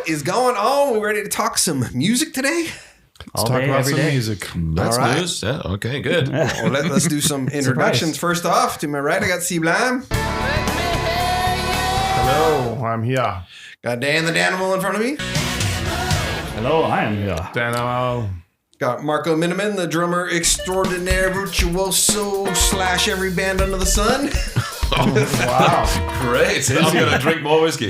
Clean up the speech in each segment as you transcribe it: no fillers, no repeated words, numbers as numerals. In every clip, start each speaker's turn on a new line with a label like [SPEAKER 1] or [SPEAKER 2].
[SPEAKER 1] What is going on? We ready to talk some music today?
[SPEAKER 2] Let's talk about some music.
[SPEAKER 3] That's news. Yeah, okay, good.
[SPEAKER 1] Well, let's do some introductions. First off, to my right, I got Cblime.
[SPEAKER 2] Hello, I'm here.
[SPEAKER 1] Got Dan the Danimal in front of me.
[SPEAKER 4] Hello, I am here.
[SPEAKER 2] Danimal.
[SPEAKER 1] Got Marco Minnemann, the drummer extraordinaire, virtuoso / every band under the sun.
[SPEAKER 2] Wow.
[SPEAKER 3] Great. I'm going to drink more whiskey.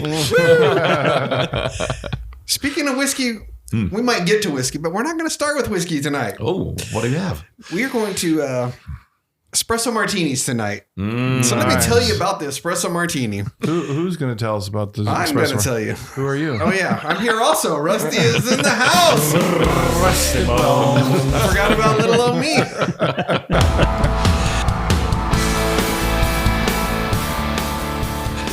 [SPEAKER 1] Speaking of whiskey, we might get to whiskey, but we're not going to start with whiskey tonight.
[SPEAKER 3] Oh, what do you have?
[SPEAKER 1] We are going to espresso martinis tonight. So let me tell you about the espresso martini.
[SPEAKER 2] Who's going to tell us about this?
[SPEAKER 1] I'm going to tell you.
[SPEAKER 2] Who are you?
[SPEAKER 1] Oh, yeah. I'm here also. Rusty is in the house.
[SPEAKER 2] Rusty.
[SPEAKER 1] I forgot about little old me.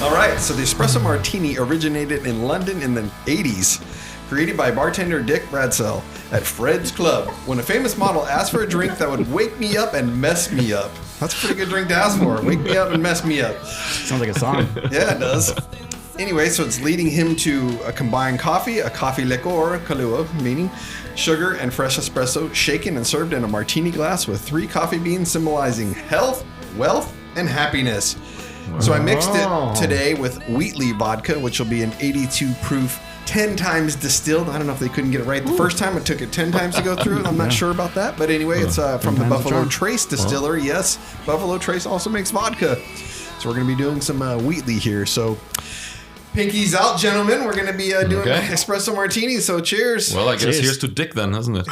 [SPEAKER 1] All right. So the espresso martini originated in London in the 80s. Created by bartender Dick Bradsell at Fred's Club when a famous model asked for a drink that would wake me up and mess me up. That's a pretty good drink to ask for. Wake me up and mess me up.
[SPEAKER 4] Sounds like a song.
[SPEAKER 1] Yeah, it does. Anyway, so it's leading him to a combined coffee, a coffee liqueur, Kahlua, meaning sugar and fresh espresso, shaken and served in a martini glass with 3 coffee beans symbolizing health, wealth, and happiness. So I mixed it today with Wheatley vodka, which will be an 82 proof 10 times distilled. I don't know if they couldn't get it right the first time. It took it 10 times to go through it. I'm not sure about that. But anyway, it's from the Buffalo Trace distillery. Yes, Buffalo Trace also makes vodka. So we're going to be doing some Wheatley here. So pinkies out, gentlemen. We're going to be doing espresso martinis. So cheers.
[SPEAKER 3] Well, I guess here's to Dick then, isn't it?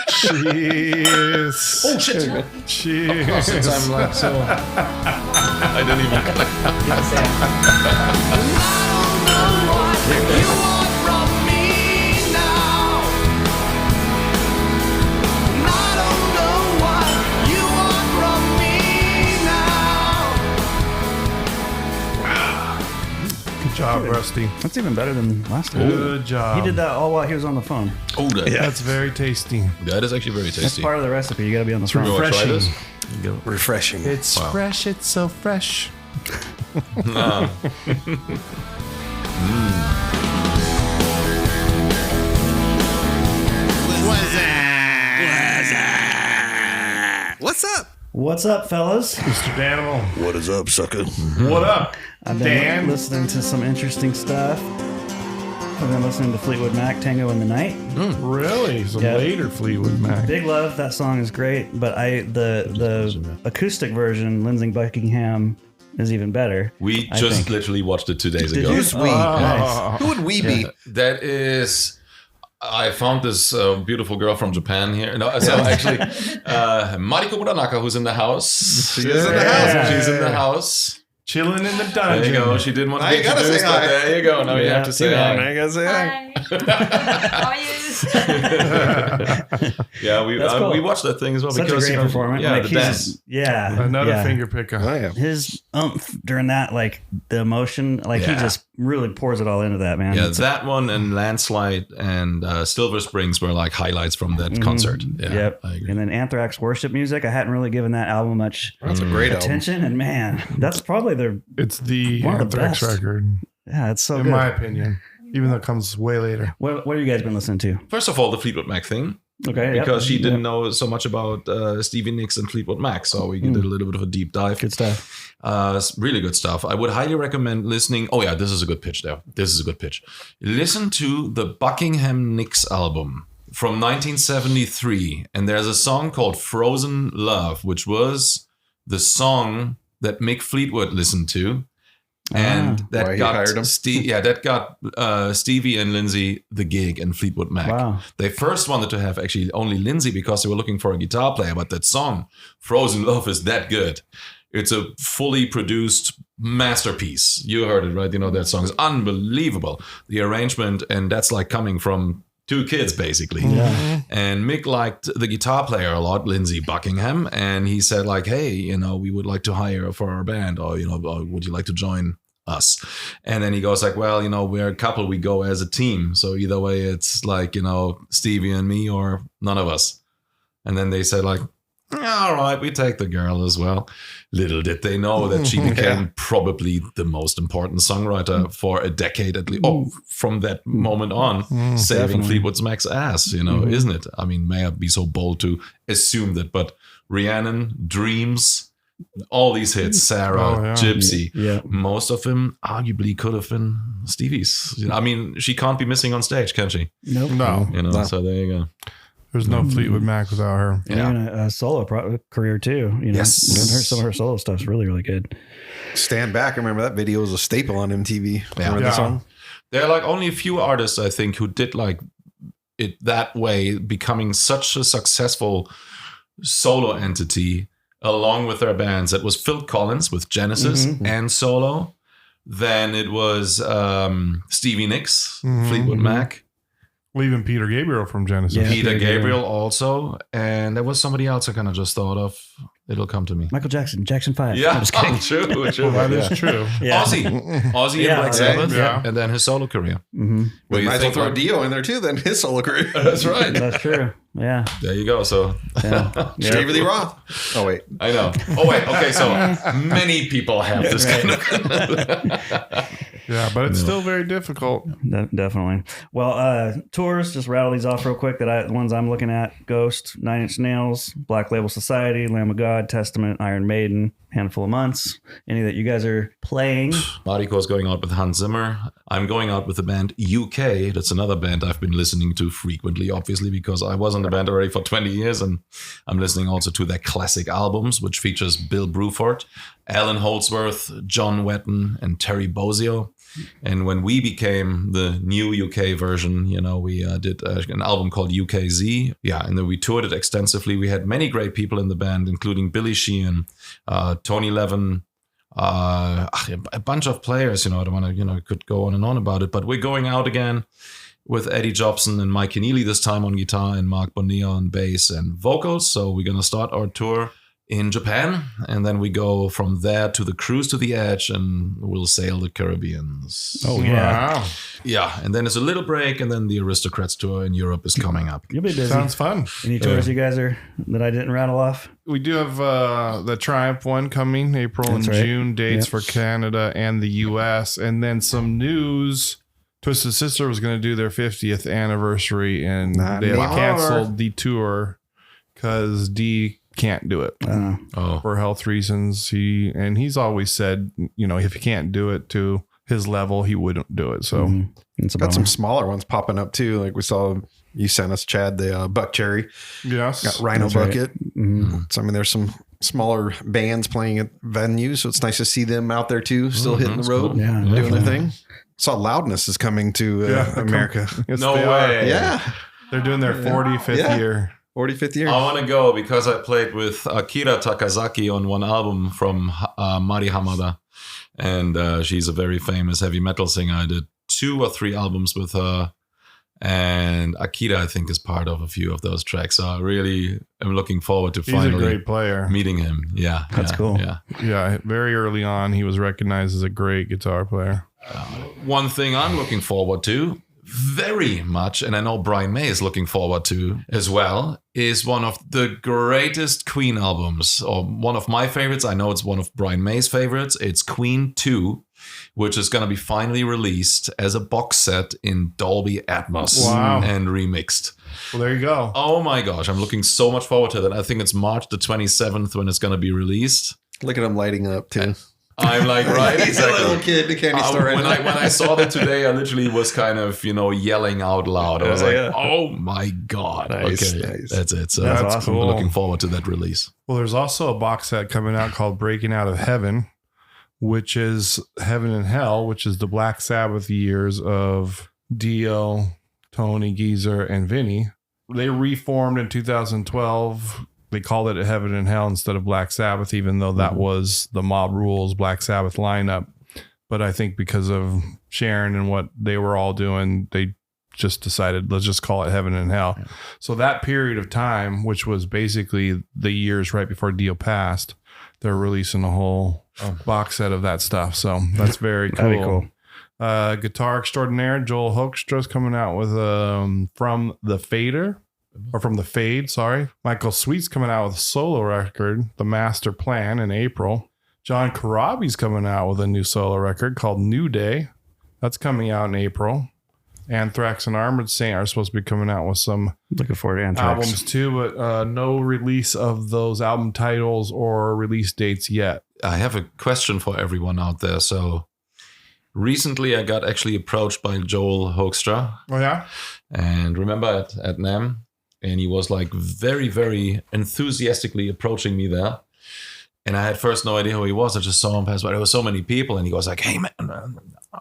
[SPEAKER 2] Cheers.
[SPEAKER 1] Oh, shit.
[SPEAKER 2] Cheers.
[SPEAKER 3] Since I'm like so... I didn't even...
[SPEAKER 5] You want from me now. I don't know what you want from me now.
[SPEAKER 2] Good job, Rusty.
[SPEAKER 4] That's even better than last time.
[SPEAKER 2] Good job.
[SPEAKER 4] He did that all while he was on the phone.
[SPEAKER 3] Oh,
[SPEAKER 2] That's very tasty.
[SPEAKER 3] that is actually very tasty.
[SPEAKER 4] That's part of the recipe. You got to be on the phone.
[SPEAKER 3] You want to try this?
[SPEAKER 1] Refreshing.
[SPEAKER 2] It's fresh. It's so fresh.
[SPEAKER 1] What's up?
[SPEAKER 4] What's up, fellas?
[SPEAKER 2] Mr. Danimal.
[SPEAKER 1] What is up, sucker?
[SPEAKER 2] What up,
[SPEAKER 4] I've been
[SPEAKER 2] Dan?
[SPEAKER 4] listening to some interesting stuff. I've been listening to Fleetwood Mac, Tango in the Night.
[SPEAKER 2] Really? Some
[SPEAKER 4] Yeah.
[SPEAKER 2] later Fleetwood Mac.
[SPEAKER 4] Big love. That song is great, but the acoustic version, Lindsey Buckingham, is even better.
[SPEAKER 3] We
[SPEAKER 4] I
[SPEAKER 3] just
[SPEAKER 4] think.
[SPEAKER 3] literally watched it 2 days
[SPEAKER 4] Did
[SPEAKER 3] ago.
[SPEAKER 4] you?
[SPEAKER 1] Who's we?
[SPEAKER 4] Nice.
[SPEAKER 1] Who would we be?
[SPEAKER 3] That is... I found this beautiful girl from Japan here. No, so actually, Mariko Muranaka, who's in the house.
[SPEAKER 1] She is in the house.
[SPEAKER 3] She's in the house.
[SPEAKER 2] Chilling in the
[SPEAKER 3] There
[SPEAKER 2] dungeon.
[SPEAKER 3] you go. She didn't want to
[SPEAKER 1] Now
[SPEAKER 3] be
[SPEAKER 1] you gotta say
[SPEAKER 3] introduced, but
[SPEAKER 1] hi.
[SPEAKER 3] there you go. Now you
[SPEAKER 4] Yeah,
[SPEAKER 3] have to say
[SPEAKER 4] too
[SPEAKER 3] hi.
[SPEAKER 4] bad.
[SPEAKER 1] I gotta say hi.
[SPEAKER 5] How are you?
[SPEAKER 3] Yeah,
[SPEAKER 4] That's cool.
[SPEAKER 3] we watched that thing as well.
[SPEAKER 4] Such
[SPEAKER 3] because,
[SPEAKER 4] a great performance.
[SPEAKER 3] Yeah,
[SPEAKER 4] Like,
[SPEAKER 3] the
[SPEAKER 4] he's
[SPEAKER 3] dance.
[SPEAKER 4] just- yeah.
[SPEAKER 2] Another
[SPEAKER 4] yeah.
[SPEAKER 2] finger picker.
[SPEAKER 1] Oh, yeah.
[SPEAKER 4] His oomph during that, like the emotion, like he
[SPEAKER 3] Yeah.
[SPEAKER 4] just really pours it all into that, man.
[SPEAKER 3] Yeah,
[SPEAKER 4] It's-
[SPEAKER 3] that one and Landslide and Silver Springs were like highlights from that concert. Yeah,
[SPEAKER 4] Yep.
[SPEAKER 3] I agree.
[SPEAKER 4] And then Anthrax worship music. I hadn't really given that album much
[SPEAKER 1] That's a great album.
[SPEAKER 4] attention, and man, that's probably their
[SPEAKER 2] It's the
[SPEAKER 4] One of the
[SPEAKER 2] Anthrax
[SPEAKER 4] best.
[SPEAKER 2] record,
[SPEAKER 4] yeah. It's so
[SPEAKER 2] in
[SPEAKER 4] good.
[SPEAKER 2] my opinion. Even though it comes way later.
[SPEAKER 4] What have you guys been listening to?
[SPEAKER 3] First of all, the Fleetwood Mac thing.
[SPEAKER 4] Okay, yep.
[SPEAKER 3] Because she didn't
[SPEAKER 4] Yep.
[SPEAKER 3] know so much about Stevie Nicks and Fleetwood Mac, so we did a little bit of a deep dive.
[SPEAKER 4] Good stuff.
[SPEAKER 3] Really good stuff. I would highly recommend listening. Oh yeah, this is a good pitch there. This is a good pitch. Listen to the Buckingham Nicks album from 1973, and there's a song called Frozen Love, which was the song that Mick Fleetwood listened to. And
[SPEAKER 1] Why
[SPEAKER 3] that
[SPEAKER 1] he
[SPEAKER 3] got
[SPEAKER 1] hired him.
[SPEAKER 3] that got Stevie and Lindsay the gig in Fleetwood Mac.
[SPEAKER 4] Wow.
[SPEAKER 3] They first wanted to have actually only Lindsay because they were looking for a guitar player, but that song, Frozen Love, is that good. It's a fully produced masterpiece. You heard it, right? You know, that song is unbelievable. The arrangement, and that's like coming from 2 kids, basically.
[SPEAKER 4] Yeah.
[SPEAKER 3] And Mick liked the guitar player a lot, Lindsey Buckingham, and he said like, hey, you know, we would like to hire for our band, or, you know, would you like to join us? And then he goes like, well, you know, we're a couple, we go as a team. So either way, it's like, you know, Stevie and me or none of us. And then they said like, all right, we take the girl as well. Little did they know that she became probably the most important songwriter for a decade at least. Oh, from that moment on, saving
[SPEAKER 4] Definitely.
[SPEAKER 3] Fleetwood Mac's ass, isn't it? I mean, may I be so bold to assume that, but Rhiannon, Dreams, all these hits, Sarah, Gypsy, most of them arguably could have been Stevie's. I mean, she can't be missing on stage, can she?
[SPEAKER 4] Nope.
[SPEAKER 2] No.
[SPEAKER 3] So there you go.
[SPEAKER 2] There's no Fleetwood Mac without her.
[SPEAKER 4] And even a solo career too.
[SPEAKER 3] Yes.
[SPEAKER 4] Some of her solo stuff's really, really good.
[SPEAKER 1] Stand Back. I remember that video was a staple on MTV. Remember
[SPEAKER 2] Yeah.
[SPEAKER 1] the song?
[SPEAKER 3] There are like only a few artists, I think, who did like it that way, becoming such a successful solo entity along with their bands. It was Phil Collins with Genesis and solo. Then it was Stevie Nicks, Fleetwood Mac.
[SPEAKER 2] Well, even Peter Gabriel from Genesis.
[SPEAKER 4] Yeah.
[SPEAKER 3] Peter
[SPEAKER 4] Peter
[SPEAKER 3] Gabriel also. And there was somebody else I kind of just thought of. It'll come to me.
[SPEAKER 4] Michael Jackson 5.
[SPEAKER 3] Yeah,
[SPEAKER 4] I'm just kidding.
[SPEAKER 3] true.
[SPEAKER 2] That
[SPEAKER 3] yeah.
[SPEAKER 2] is true.
[SPEAKER 4] Yeah.
[SPEAKER 3] Ozzy
[SPEAKER 4] Yeah,
[SPEAKER 3] and Black Sabbath,
[SPEAKER 2] yeah.
[SPEAKER 3] and then his solo career.
[SPEAKER 4] Mm-hmm.
[SPEAKER 3] Where you
[SPEAKER 1] Might as well
[SPEAKER 3] think
[SPEAKER 1] throw
[SPEAKER 3] like-
[SPEAKER 1] Dio in there too, then his solo career.
[SPEAKER 3] That's right.
[SPEAKER 4] That's true. Yeah.
[SPEAKER 3] There you go. So
[SPEAKER 4] Yeah.
[SPEAKER 1] David Lee Roth. Oh, wait.
[SPEAKER 3] I know. Oh wait. Okay. So many people have this kind of.
[SPEAKER 2] Yeah, but it's still very difficult.
[SPEAKER 4] Definitely. Well, tours, just rattle these off real quick. The ones I'm looking at: Ghost, 9 Inch Nails, Black Label Society, Lamb of God, Testament, Iron Maiden, Handful of Months. Any that you guys are playing?
[SPEAKER 3] Mariko's going out with Hans Zimmer. I'm going out with the band UK. That's another band I've been listening to frequently, obviously, because I was in the band already for 20 years, and I'm listening also to their classic albums, which features Bill Bruford, Alan Holdsworth, John Wetton, and Terry Bozzio. And when we became the new UK version, we did an album called UKZ. Yeah, and then we toured it extensively. We had many great people in the band, including Billy Sheehan, Tony Levin, a bunch of players. I don't want to, could go on and on about it. But we're going out again with Eddie Jobson and Mike Keneally this time on guitar and Mark Bonilla on bass and vocals. So we're going to start our tour in Japan, and then we go from there to the Cruise to the Edge, and we'll sail the Caribbeans.
[SPEAKER 4] Oh, yeah.
[SPEAKER 2] Wow.
[SPEAKER 3] Yeah, and then it's a little break, and then the Aristocrats tour in Europe is coming up.
[SPEAKER 4] You'll be busy.
[SPEAKER 2] Sounds fun.
[SPEAKER 4] Any tours you guys are that I didn't rattle off?
[SPEAKER 2] We do have the Triumph one coming April and
[SPEAKER 4] That's right.
[SPEAKER 2] June dates
[SPEAKER 4] Yep.
[SPEAKER 2] for Canada and the US. And then some news. Twisted Sister was going to do their 50th anniversary, and
[SPEAKER 1] Not
[SPEAKER 2] they
[SPEAKER 1] anymore.
[SPEAKER 2] canceled the tour because D can't do it
[SPEAKER 3] Oh,
[SPEAKER 2] for health reasons. He's always said, if he can't do it to his level, he wouldn't do it. So
[SPEAKER 4] It's a
[SPEAKER 1] Got
[SPEAKER 4] bummer.
[SPEAKER 1] some smaller ones popping up too. Like we saw, you sent us, Chad, the Buck Cherry.
[SPEAKER 2] yes,
[SPEAKER 1] Got Rhino
[SPEAKER 4] That's right.
[SPEAKER 1] Bucket.
[SPEAKER 4] Mhm.
[SPEAKER 1] So, I mean, there's some smaller bands playing at venues. So it's nice to see them out there too, still hitting the
[SPEAKER 3] that's
[SPEAKER 1] road,
[SPEAKER 3] cool.
[SPEAKER 4] Yeah,
[SPEAKER 1] doing their
[SPEAKER 4] definitely.
[SPEAKER 1] thing. Saw Loudness is coming to America.
[SPEAKER 2] Yes,
[SPEAKER 3] no
[SPEAKER 2] they are.
[SPEAKER 3] way.
[SPEAKER 1] Yeah.
[SPEAKER 2] They're doing their 45th
[SPEAKER 1] Yeah.
[SPEAKER 2] year.
[SPEAKER 1] 45th year.
[SPEAKER 3] I want to go because I played with Akira Takazaki on one album from Mari Hamada, and she's a very famous heavy metal singer. I did 2 or 3 albums with her, and Akira, I think, is part of a few of those tracks. So I really am looking forward to
[SPEAKER 2] He's a
[SPEAKER 3] finally
[SPEAKER 2] great player.
[SPEAKER 3] meeting him. Yeah,
[SPEAKER 4] That's cool.
[SPEAKER 3] Yeah.
[SPEAKER 2] Yeah, very early on, he was recognized as a great guitar player.
[SPEAKER 3] One thing I'm looking forward to very much, and I know Brian May is looking forward to as well, is one of the greatest Queen albums, or one of my favorites. I know it's one of Brian May's favorites. It's Queen 2, which is going to be finally released as a box set in Dolby Atmos
[SPEAKER 2] Wow.
[SPEAKER 3] and remixed.
[SPEAKER 2] Well, there you go.
[SPEAKER 3] Oh my gosh, I'm looking so much forward to that. I think it's March the 27th when it's going to be released.
[SPEAKER 1] Look at them lighting up too.
[SPEAKER 3] I'm like, right?
[SPEAKER 1] He's a little kid in the candy store right
[SPEAKER 3] when
[SPEAKER 1] now.
[SPEAKER 3] I saw that today, I literally was kind of, yelling out loud. I was like, oh my God.
[SPEAKER 1] Nice,
[SPEAKER 3] okay,
[SPEAKER 1] nice.
[SPEAKER 3] that's it. So
[SPEAKER 2] That's
[SPEAKER 3] I'm
[SPEAKER 2] cool.
[SPEAKER 3] looking forward to that release.
[SPEAKER 2] Well, there's also a box set coming out called Breaking Out of Heaven, which is Heaven and Hell, which is the Black Sabbath years of Dio, Tony, Geezer, and Vinny. They reformed in 2012. They called it Heaven and Hell instead of Black Sabbath, even though that was the Mob Rules Black Sabbath lineup. But I think because of Sharon and what they were all doing, they just decided, let's just call it Heaven and Hell. Yeah. So that period of time, which was basically the years right before Dio passed, they're releasing a whole box set of that stuff. So that's very cool.
[SPEAKER 4] That'd be cool.
[SPEAKER 2] Guitar extraordinaire Joel Hoekstra's coming out with From the Fader. or from the Fade, sorry. Michael Sweet's coming out with a solo record, The Master Plan, in April. John Corabi's coming out with a new solo record called New Day. That's coming out in April. Anthrax and Armored Saint are supposed to be coming out with some
[SPEAKER 4] Looking forward to Anthrax.
[SPEAKER 2] albums too, but no release of those album titles or release dates yet.
[SPEAKER 3] I have a question for everyone out there. So recently I got actually approached by Joel Hoekstra.
[SPEAKER 2] Oh, yeah?
[SPEAKER 3] And remember at NAMM? And he was like very, very enthusiastically approaching me there. And I had first no idea who he was. I just saw him pass by. There were so many people. And he goes like, hey, man,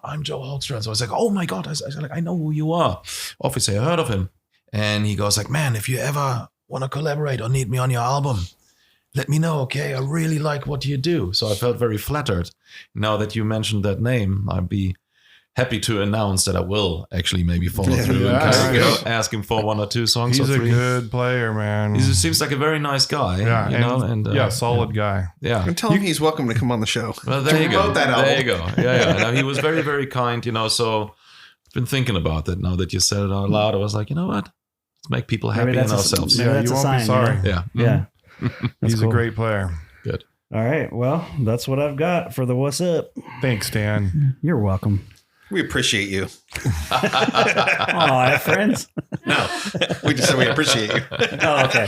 [SPEAKER 3] I'm Joel Hoekstra. And so I was like, oh, my God. I was like, I know who you are. Obviously, I heard of him. And he goes like, man, if you ever want to collaborate or need me on your album, let me know, okay? I really like what you do. So I felt very flattered. Now that you mentioned that name, I'd be happy to announce that I will actually maybe follow through and ask him for 1 or 2 songs.
[SPEAKER 2] He's
[SPEAKER 3] or 3.
[SPEAKER 2] a good player, man.
[SPEAKER 3] He seems like a very nice guy.
[SPEAKER 2] Yeah,
[SPEAKER 3] you know, and
[SPEAKER 2] solid guy.
[SPEAKER 3] Yeah.
[SPEAKER 1] And tell him he's welcome to come on the show.
[SPEAKER 3] Well, there you go.
[SPEAKER 1] promote that album.
[SPEAKER 3] There you go. Yeah. Now, he was very, very kind. You know, so I've been thinking about that. Now that you said it out loud, I was like, you know what? Let's make people happy in ourselves.
[SPEAKER 4] Maybe that's
[SPEAKER 2] you
[SPEAKER 4] a
[SPEAKER 2] won't
[SPEAKER 4] sign,
[SPEAKER 2] be sorry.
[SPEAKER 4] you know?
[SPEAKER 3] Yeah.
[SPEAKER 4] Yeah.
[SPEAKER 2] He's
[SPEAKER 4] cool.
[SPEAKER 2] a great player.
[SPEAKER 3] Good.
[SPEAKER 4] All right. Well, that's what I've got for the What's Up.
[SPEAKER 2] Thanks, Dan.
[SPEAKER 4] You're welcome.
[SPEAKER 1] We appreciate you.
[SPEAKER 4] Oh, I have friends.
[SPEAKER 1] No, we just said we appreciate you.
[SPEAKER 4] Oh, okay.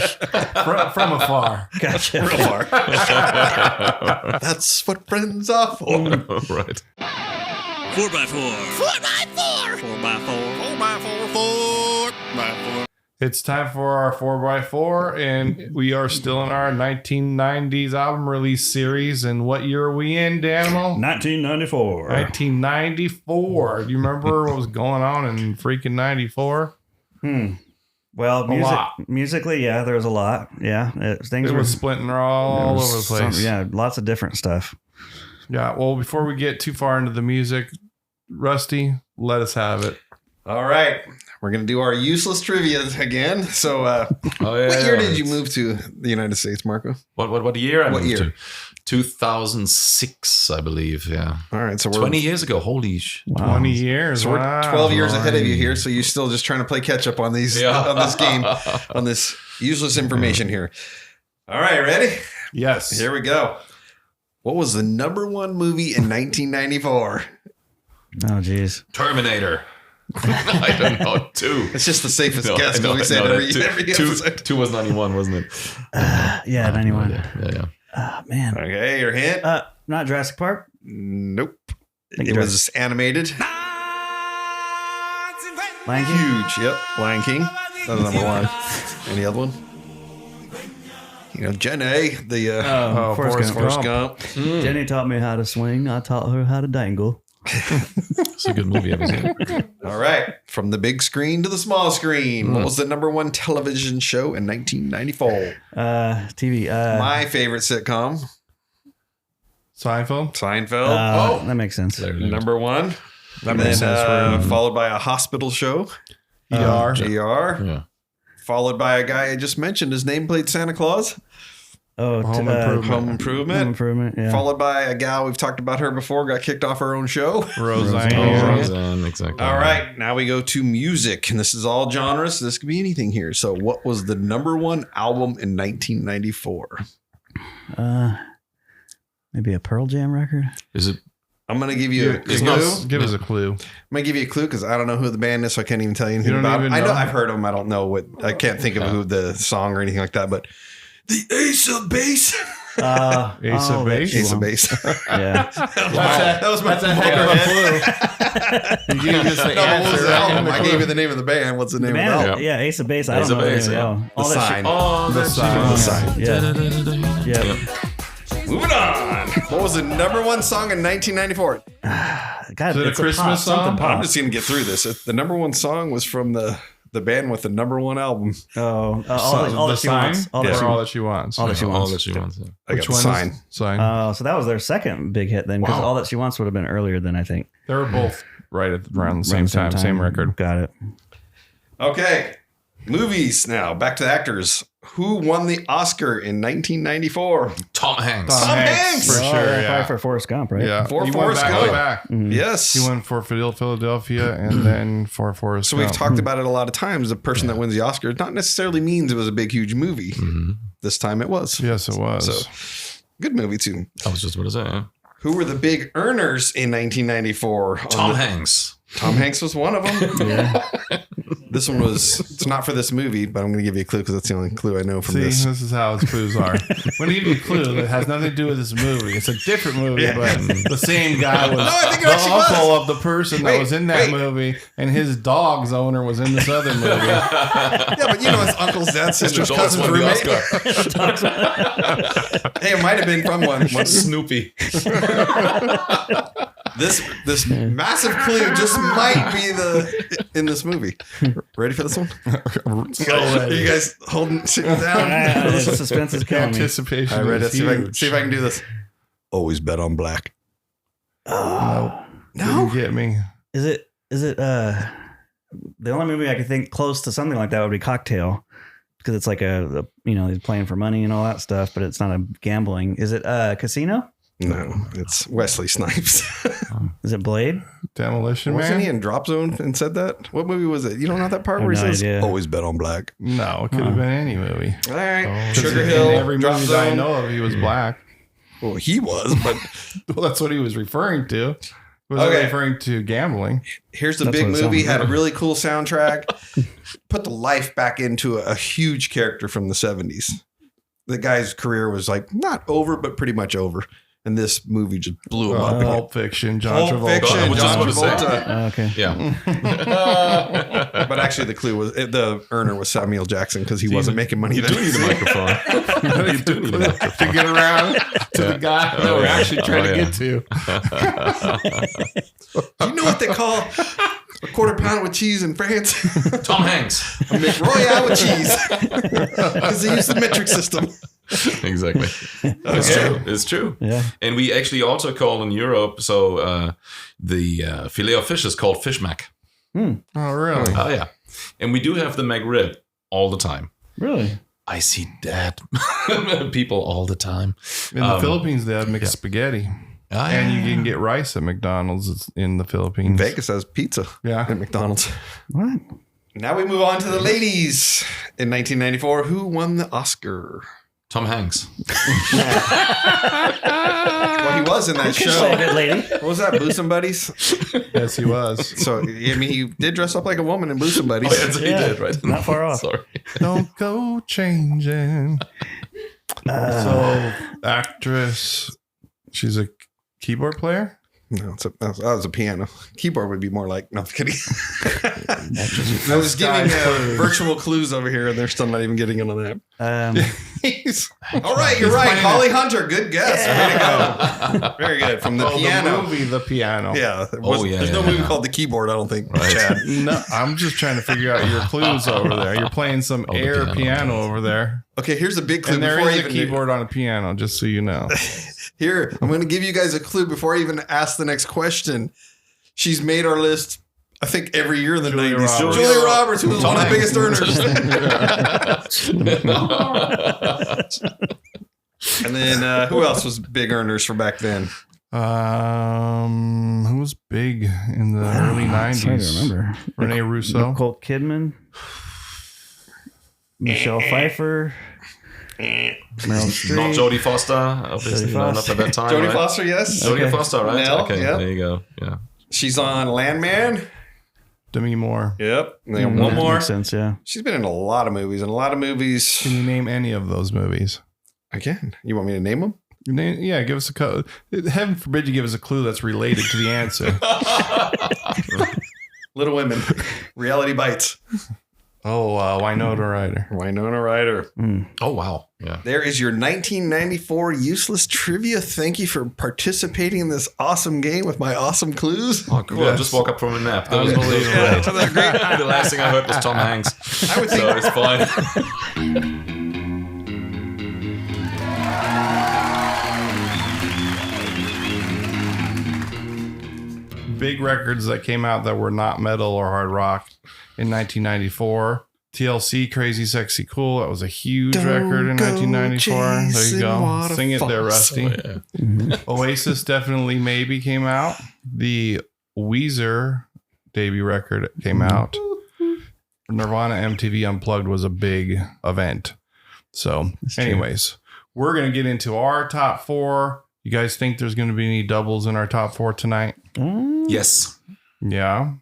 [SPEAKER 2] From afar.
[SPEAKER 4] Gotcha.
[SPEAKER 1] Real far. That's what friends are for.
[SPEAKER 3] Right.
[SPEAKER 5] 4x4. 4x4. 4x4. 4x4. 4x4.
[SPEAKER 2] It's time for our 4x4, and we are still in our 1990s album release series. And what year are we in, Danimal?
[SPEAKER 4] 1994.
[SPEAKER 2] 1994. Do you remember what was going on in freaking 94?
[SPEAKER 4] Well,
[SPEAKER 2] lot.
[SPEAKER 4] musically, yeah, there was a lot. Yeah. Things
[SPEAKER 2] It
[SPEAKER 4] were
[SPEAKER 2] was splitting all over the place.
[SPEAKER 4] Yeah, lots of different stuff.
[SPEAKER 2] Yeah, well, before we get too far into the music, Rusty, let us have it.
[SPEAKER 1] All right. We're going to do our useless trivia again. So, what year did you move to the United States, Marco?
[SPEAKER 3] What year I
[SPEAKER 1] What
[SPEAKER 3] moved
[SPEAKER 1] year?
[SPEAKER 3] to? 2006, I believe. Yeah.
[SPEAKER 1] All right. So we're
[SPEAKER 3] 20 years ago. Holy sh!
[SPEAKER 2] 20 years.
[SPEAKER 1] So we're
[SPEAKER 2] Wow.
[SPEAKER 1] 12 years ahead of you here. So you're still just trying to play catch up on these on this game, on this useless information here. All right, ready?
[SPEAKER 2] Yes.
[SPEAKER 1] Here we go. What was the #1 movie in 1994?
[SPEAKER 4] Oh, geez.
[SPEAKER 3] Terminator. I don't know. 2.
[SPEAKER 1] It's just the safest
[SPEAKER 3] No,
[SPEAKER 1] guess
[SPEAKER 3] I know,
[SPEAKER 1] because we
[SPEAKER 3] I
[SPEAKER 1] said
[SPEAKER 3] know
[SPEAKER 1] every
[SPEAKER 3] that.
[SPEAKER 1] episode.
[SPEAKER 3] 2 was 91, wasn't it?
[SPEAKER 4] Yeah, 91.
[SPEAKER 3] Yeah.
[SPEAKER 4] Oh, man.
[SPEAKER 1] Okay, your hint?
[SPEAKER 4] Not Jurassic Park?
[SPEAKER 1] Nope.
[SPEAKER 4] Think
[SPEAKER 1] It
[SPEAKER 4] it
[SPEAKER 1] was animated.
[SPEAKER 4] Lion King?
[SPEAKER 1] Huge. Yep. Lion King. That was #1. Any other one? You know, Jenny, the
[SPEAKER 4] Forrest
[SPEAKER 1] Forrest
[SPEAKER 4] Gump.
[SPEAKER 1] Gump.
[SPEAKER 4] Jenny taught me how to swing. I taught her how to dangle.
[SPEAKER 3] It's a good movie. I've seen it.
[SPEAKER 1] All right. From the big screen to the small screen. What was the #1 television show in 1994?
[SPEAKER 4] TV.
[SPEAKER 1] My favorite sitcom,
[SPEAKER 2] Seinfeld.
[SPEAKER 1] Seinfeld.
[SPEAKER 4] That makes sense.
[SPEAKER 1] #1.
[SPEAKER 2] That
[SPEAKER 1] And
[SPEAKER 2] makes sense for
[SPEAKER 1] then
[SPEAKER 2] him.
[SPEAKER 1] followed by a hospital show,
[SPEAKER 2] ER.
[SPEAKER 1] ER.
[SPEAKER 3] Yeah.
[SPEAKER 1] Followed by a guy I just mentioned. His name played Santa Claus.
[SPEAKER 4] Oh,
[SPEAKER 2] Home Improvement.
[SPEAKER 1] Home Improvement.
[SPEAKER 4] Home Improvement, yeah.
[SPEAKER 1] Followed by a gal, we've talked about her before, got kicked off her own show.
[SPEAKER 2] Roseanne.
[SPEAKER 3] Roseanne, exactly.
[SPEAKER 1] All right, now we go to music, and this is all genres. So this could be anything here. So, what was the #1 album in 1994?
[SPEAKER 4] Maybe a Pearl Jam record?
[SPEAKER 3] Is it?
[SPEAKER 1] I'm gonna give you a
[SPEAKER 3] It's
[SPEAKER 1] clue.
[SPEAKER 3] not-
[SPEAKER 2] Give us a clue.
[SPEAKER 1] I'm gonna give you a clue because I don't know who the band is, so I can't even tell you anything
[SPEAKER 2] You don't
[SPEAKER 1] about it.
[SPEAKER 2] even
[SPEAKER 1] I know
[SPEAKER 2] know?
[SPEAKER 1] I've heard them. I don't know what. I can't think of who the song or anything like that. But the Ace of Base.
[SPEAKER 2] Ace of Base?
[SPEAKER 1] Ace of Base.
[SPEAKER 4] Yeah.
[SPEAKER 1] That was my
[SPEAKER 2] You gave us the
[SPEAKER 1] No, but what was the album? I gave you
[SPEAKER 2] clue.
[SPEAKER 1] the name of the band. What's the name
[SPEAKER 4] Man,
[SPEAKER 1] of the album?
[SPEAKER 4] yeah, Ace of Base. I
[SPEAKER 3] Ace
[SPEAKER 4] don't
[SPEAKER 3] of
[SPEAKER 4] know.
[SPEAKER 3] Base,
[SPEAKER 4] the name of
[SPEAKER 3] yeah.
[SPEAKER 4] it. All
[SPEAKER 1] The
[SPEAKER 4] that
[SPEAKER 1] Sign.
[SPEAKER 3] Oh,
[SPEAKER 2] The Sign.
[SPEAKER 1] The Sign.
[SPEAKER 4] shit. Yeah. Yeah.
[SPEAKER 1] Moving on. What was the #1 song in 1994?
[SPEAKER 4] God,
[SPEAKER 2] Is it a
[SPEAKER 4] it's
[SPEAKER 2] Christmas
[SPEAKER 4] pop,
[SPEAKER 2] song?
[SPEAKER 4] something
[SPEAKER 1] I'm
[SPEAKER 4] pop.
[SPEAKER 1] just gonna get through this. The #1 song was from the band with the #1 album.
[SPEAKER 4] All
[SPEAKER 2] The
[SPEAKER 4] that she
[SPEAKER 2] Sign?
[SPEAKER 4] wants. All
[SPEAKER 2] Or
[SPEAKER 4] that she
[SPEAKER 2] all
[SPEAKER 4] wants.
[SPEAKER 2] that she wants.
[SPEAKER 4] All that she
[SPEAKER 3] all
[SPEAKER 4] wants.
[SPEAKER 3] that she wants. Yeah.
[SPEAKER 1] I
[SPEAKER 2] Which
[SPEAKER 1] got
[SPEAKER 2] one?
[SPEAKER 1] the Sign.
[SPEAKER 2] Sign.
[SPEAKER 4] So that was their second big hit then, because
[SPEAKER 1] Wow.
[SPEAKER 4] All That She Wants would have been earlier than I think.
[SPEAKER 2] They were both right at around the
[SPEAKER 4] Around
[SPEAKER 2] same time, same record.
[SPEAKER 4] Got it.
[SPEAKER 1] Okay. Movies now. Back to the actors. Who won the Oscar in 1994?
[SPEAKER 3] Tom Hanks.
[SPEAKER 1] Tom Hanks!
[SPEAKER 2] For
[SPEAKER 4] Oh,
[SPEAKER 2] sure,
[SPEAKER 4] yeah,
[SPEAKER 2] yeah.
[SPEAKER 4] probably for Forrest Gump, right?
[SPEAKER 2] Yeah.
[SPEAKER 1] For
[SPEAKER 2] He
[SPEAKER 1] Forrest
[SPEAKER 2] went
[SPEAKER 1] Gump.
[SPEAKER 2] back to back.
[SPEAKER 1] Yes.
[SPEAKER 2] He went for Philadelphia and then for Forrest
[SPEAKER 1] So we've
[SPEAKER 2] Gump.
[SPEAKER 1] talked about it a lot of times. The person that wins the Oscar not necessarily means it was a big, huge movie. This time it was.
[SPEAKER 2] Yes, it was.
[SPEAKER 1] So good movie too.
[SPEAKER 3] I was just about to say. Yeah.
[SPEAKER 1] Who were the big earners in 1994?
[SPEAKER 3] Tom Hanks.
[SPEAKER 1] Tom Hanks was one of them. This one was, it's not for this movie, but I'm going to give you a clue because that's the only clue I know from
[SPEAKER 2] See,
[SPEAKER 1] this.
[SPEAKER 2] this is how his clues are. When I give you a clue that has nothing to do with this movie, it's a different movie, but the same guy was
[SPEAKER 1] I think it
[SPEAKER 2] the
[SPEAKER 1] actually
[SPEAKER 2] uncle
[SPEAKER 1] was.
[SPEAKER 2] of the person
[SPEAKER 1] Wait,
[SPEAKER 2] that was in that
[SPEAKER 1] wait.
[SPEAKER 2] movie, and his dog's owner was in this other movie.
[SPEAKER 1] Yeah, but you know, his uncle's dad, sister's
[SPEAKER 3] His dogs
[SPEAKER 1] cousin's
[SPEAKER 3] won the
[SPEAKER 1] roommate.
[SPEAKER 3] Oscar.
[SPEAKER 1] Hey, it might have been from one.
[SPEAKER 3] Snoopy.
[SPEAKER 1] This massive clue just might be in this movie. Ready for this one?
[SPEAKER 2] So
[SPEAKER 1] Are you guys sitting down?
[SPEAKER 4] The suspense is killing me.
[SPEAKER 2] anticipation.
[SPEAKER 1] All right, ready?
[SPEAKER 2] is
[SPEAKER 1] Let's
[SPEAKER 2] huge.
[SPEAKER 1] see if I can do this. Always bet on black.
[SPEAKER 2] Didn't get me.
[SPEAKER 4] Is it the only movie I could think close to something like that would be Cocktail, because it's like a he's playing for money and all that stuff, but it's not a gambling. Is it Casino?
[SPEAKER 1] No, it's Wesley Snipes.
[SPEAKER 4] Is it Blade?
[SPEAKER 2] Demolition
[SPEAKER 1] Wasn't
[SPEAKER 2] Man?
[SPEAKER 1] he in Drop Zone and said that? What movie was it? You don't know that part
[SPEAKER 4] I have
[SPEAKER 1] where he
[SPEAKER 4] no
[SPEAKER 1] says,
[SPEAKER 4] idea.
[SPEAKER 1] always bet on black.
[SPEAKER 2] No, it could have been any movie.
[SPEAKER 1] All right.
[SPEAKER 2] Oh,
[SPEAKER 1] Sugar
[SPEAKER 2] in
[SPEAKER 1] Hill,
[SPEAKER 2] every
[SPEAKER 1] Drop
[SPEAKER 2] movie that I
[SPEAKER 1] Zone.
[SPEAKER 2] know of, he was black.
[SPEAKER 1] Well, he was, but
[SPEAKER 2] Well, that's what he was referring to. He was
[SPEAKER 1] Okay.
[SPEAKER 2] referring to gambling.
[SPEAKER 1] here's the
[SPEAKER 4] That's
[SPEAKER 1] big
[SPEAKER 4] what it
[SPEAKER 1] movie.
[SPEAKER 4] sounds
[SPEAKER 1] Had a
[SPEAKER 4] like.
[SPEAKER 1] really cool soundtrack. Put the life back into a huge character from the 70s. The guy's career was like not over, but pretty much over. And this movie just blew him up.
[SPEAKER 2] Pulp Fiction, John
[SPEAKER 1] Pulp
[SPEAKER 2] Travolta.
[SPEAKER 1] Fiction,
[SPEAKER 3] I was just
[SPEAKER 1] John
[SPEAKER 3] about to say.
[SPEAKER 1] Travolta.
[SPEAKER 4] Okay.
[SPEAKER 3] Yeah.
[SPEAKER 1] But actually, the clue was the earner was Samuel Jackson because he wasn't making money then.
[SPEAKER 3] Need a microphone. You do need a microphone.
[SPEAKER 2] to get around to the guy that we're actually trying to
[SPEAKER 3] yeah.
[SPEAKER 2] get to.
[SPEAKER 1] Do you know what they call a quarter pound with cheese in France?
[SPEAKER 3] Tom Hanks.
[SPEAKER 1] A McRoyale with cheese. Because they use the metric system.
[SPEAKER 3] Exactly. It's true. It's true.
[SPEAKER 4] Yeah.
[SPEAKER 3] And we actually also call in Europe, so the filet of fish is called fish mac.
[SPEAKER 2] Oh, really?
[SPEAKER 3] Oh, yeah. And we do have the McRib all the time.
[SPEAKER 4] Really?
[SPEAKER 3] I see dead people all the time.
[SPEAKER 2] In the Philippines, they have mixed spaghetti. And you can get rice at McDonald's in the Philippines.
[SPEAKER 1] Vegas has pizza
[SPEAKER 2] Yeah.
[SPEAKER 1] at McDonald's.
[SPEAKER 4] What?
[SPEAKER 1] Now we move on to the ladies. In 1994, who won the Oscar?
[SPEAKER 3] Tom Hanks.
[SPEAKER 1] Well, he was in that
[SPEAKER 4] Say
[SPEAKER 1] show.
[SPEAKER 4] good lady.
[SPEAKER 1] What was that? Boo Somebody's?
[SPEAKER 2] Yes, he was.
[SPEAKER 1] So, I mean, he did dress up like a woman in Boo Somebody's.
[SPEAKER 3] Oh, yes, he
[SPEAKER 4] Yeah.
[SPEAKER 3] did, right?
[SPEAKER 4] Not far off.
[SPEAKER 3] Sorry.
[SPEAKER 2] Don't go changing. So, actress, she's a keyboard player?
[SPEAKER 1] No, that was a piano. Keyboard would be more like, no, I'm kidding. I was giving virtual clues over here, and they're still not even getting in on that. All right, you're right. Holly Hunter, good guess. Way to go. Very good. From the piano.
[SPEAKER 2] The movie, The Piano.
[SPEAKER 1] Yeah. There's no movie called The Keyboard, I don't think, Chad.
[SPEAKER 2] No, I'm just trying to figure out your clues over there. You're playing some
[SPEAKER 3] the
[SPEAKER 2] air piano over there.
[SPEAKER 1] Okay, here's a big clue.
[SPEAKER 2] And there
[SPEAKER 1] before
[SPEAKER 2] is
[SPEAKER 1] I
[SPEAKER 2] a
[SPEAKER 1] even
[SPEAKER 2] keyboard on a piano, just so you know.
[SPEAKER 1] Here, I'm going to give you guys a clue before I even ask the next question. She's made our list, I think, every year in the
[SPEAKER 2] Julia
[SPEAKER 1] 90s.
[SPEAKER 2] Roberts.
[SPEAKER 1] Julia Roberts, who was one of the biggest earners. And then who else was big earners for back then?
[SPEAKER 2] Who was big in the early 90s?
[SPEAKER 4] It's hard to remember.
[SPEAKER 2] Rene Russo.
[SPEAKER 4] Nicole Kidman. Michelle Pfeiffer. Meryl Streep.
[SPEAKER 3] Not Jodie Foster, obviously.
[SPEAKER 4] Jodie
[SPEAKER 3] Not
[SPEAKER 4] Foster.
[SPEAKER 3] at that time.
[SPEAKER 1] Jodie
[SPEAKER 3] right?
[SPEAKER 1] Foster, yes.
[SPEAKER 3] Jodie
[SPEAKER 4] Okay.
[SPEAKER 3] Foster, right?
[SPEAKER 1] Mel,
[SPEAKER 3] Okay,
[SPEAKER 1] yeah.
[SPEAKER 3] there you go. Yeah.
[SPEAKER 1] She's on Landman.
[SPEAKER 2] Demi Moore.
[SPEAKER 1] Yep. And then
[SPEAKER 4] Mm,
[SPEAKER 1] one
[SPEAKER 4] that
[SPEAKER 1] more.
[SPEAKER 4] Makes sense, yeah.
[SPEAKER 1] She's been in a lot of movies.
[SPEAKER 2] Can you name any of those movies?
[SPEAKER 1] Again, you want me to name them?
[SPEAKER 2] Yeah, give us a clue. Heaven forbid you give us a clue that's related to the answer.
[SPEAKER 1] Little Women. Reality Bites.
[SPEAKER 2] Oh, Winona Ryder.
[SPEAKER 1] Winona Ryder.
[SPEAKER 3] Oh, wow. Yeah.
[SPEAKER 1] There is your 1994 useless trivia. Thank you for participating in this awesome game with my awesome clues.
[SPEAKER 3] Oh, cool.
[SPEAKER 2] Yes.
[SPEAKER 3] I just woke up from a nap. That was
[SPEAKER 2] Unbelievable.
[SPEAKER 3] great. The last thing I heard was Tom Hanks.
[SPEAKER 1] I would think
[SPEAKER 3] So it's fine.
[SPEAKER 2] Big records that came out that were not metal or hard rock in 1994. TLC, Crazy Sexy Cool. That was a huge record in 1994. There you go. Sing it there, Rusty.
[SPEAKER 3] Oh, yeah.
[SPEAKER 2] Oasis, Definitely Maybe came out. The Weezer debut record came out. Nirvana MTV Unplugged was a big event. So, anyways, we're going to get into our top 4. You guys think there's going to be any doubles in our top 4 tonight?
[SPEAKER 3] Yes.
[SPEAKER 2] Yeah.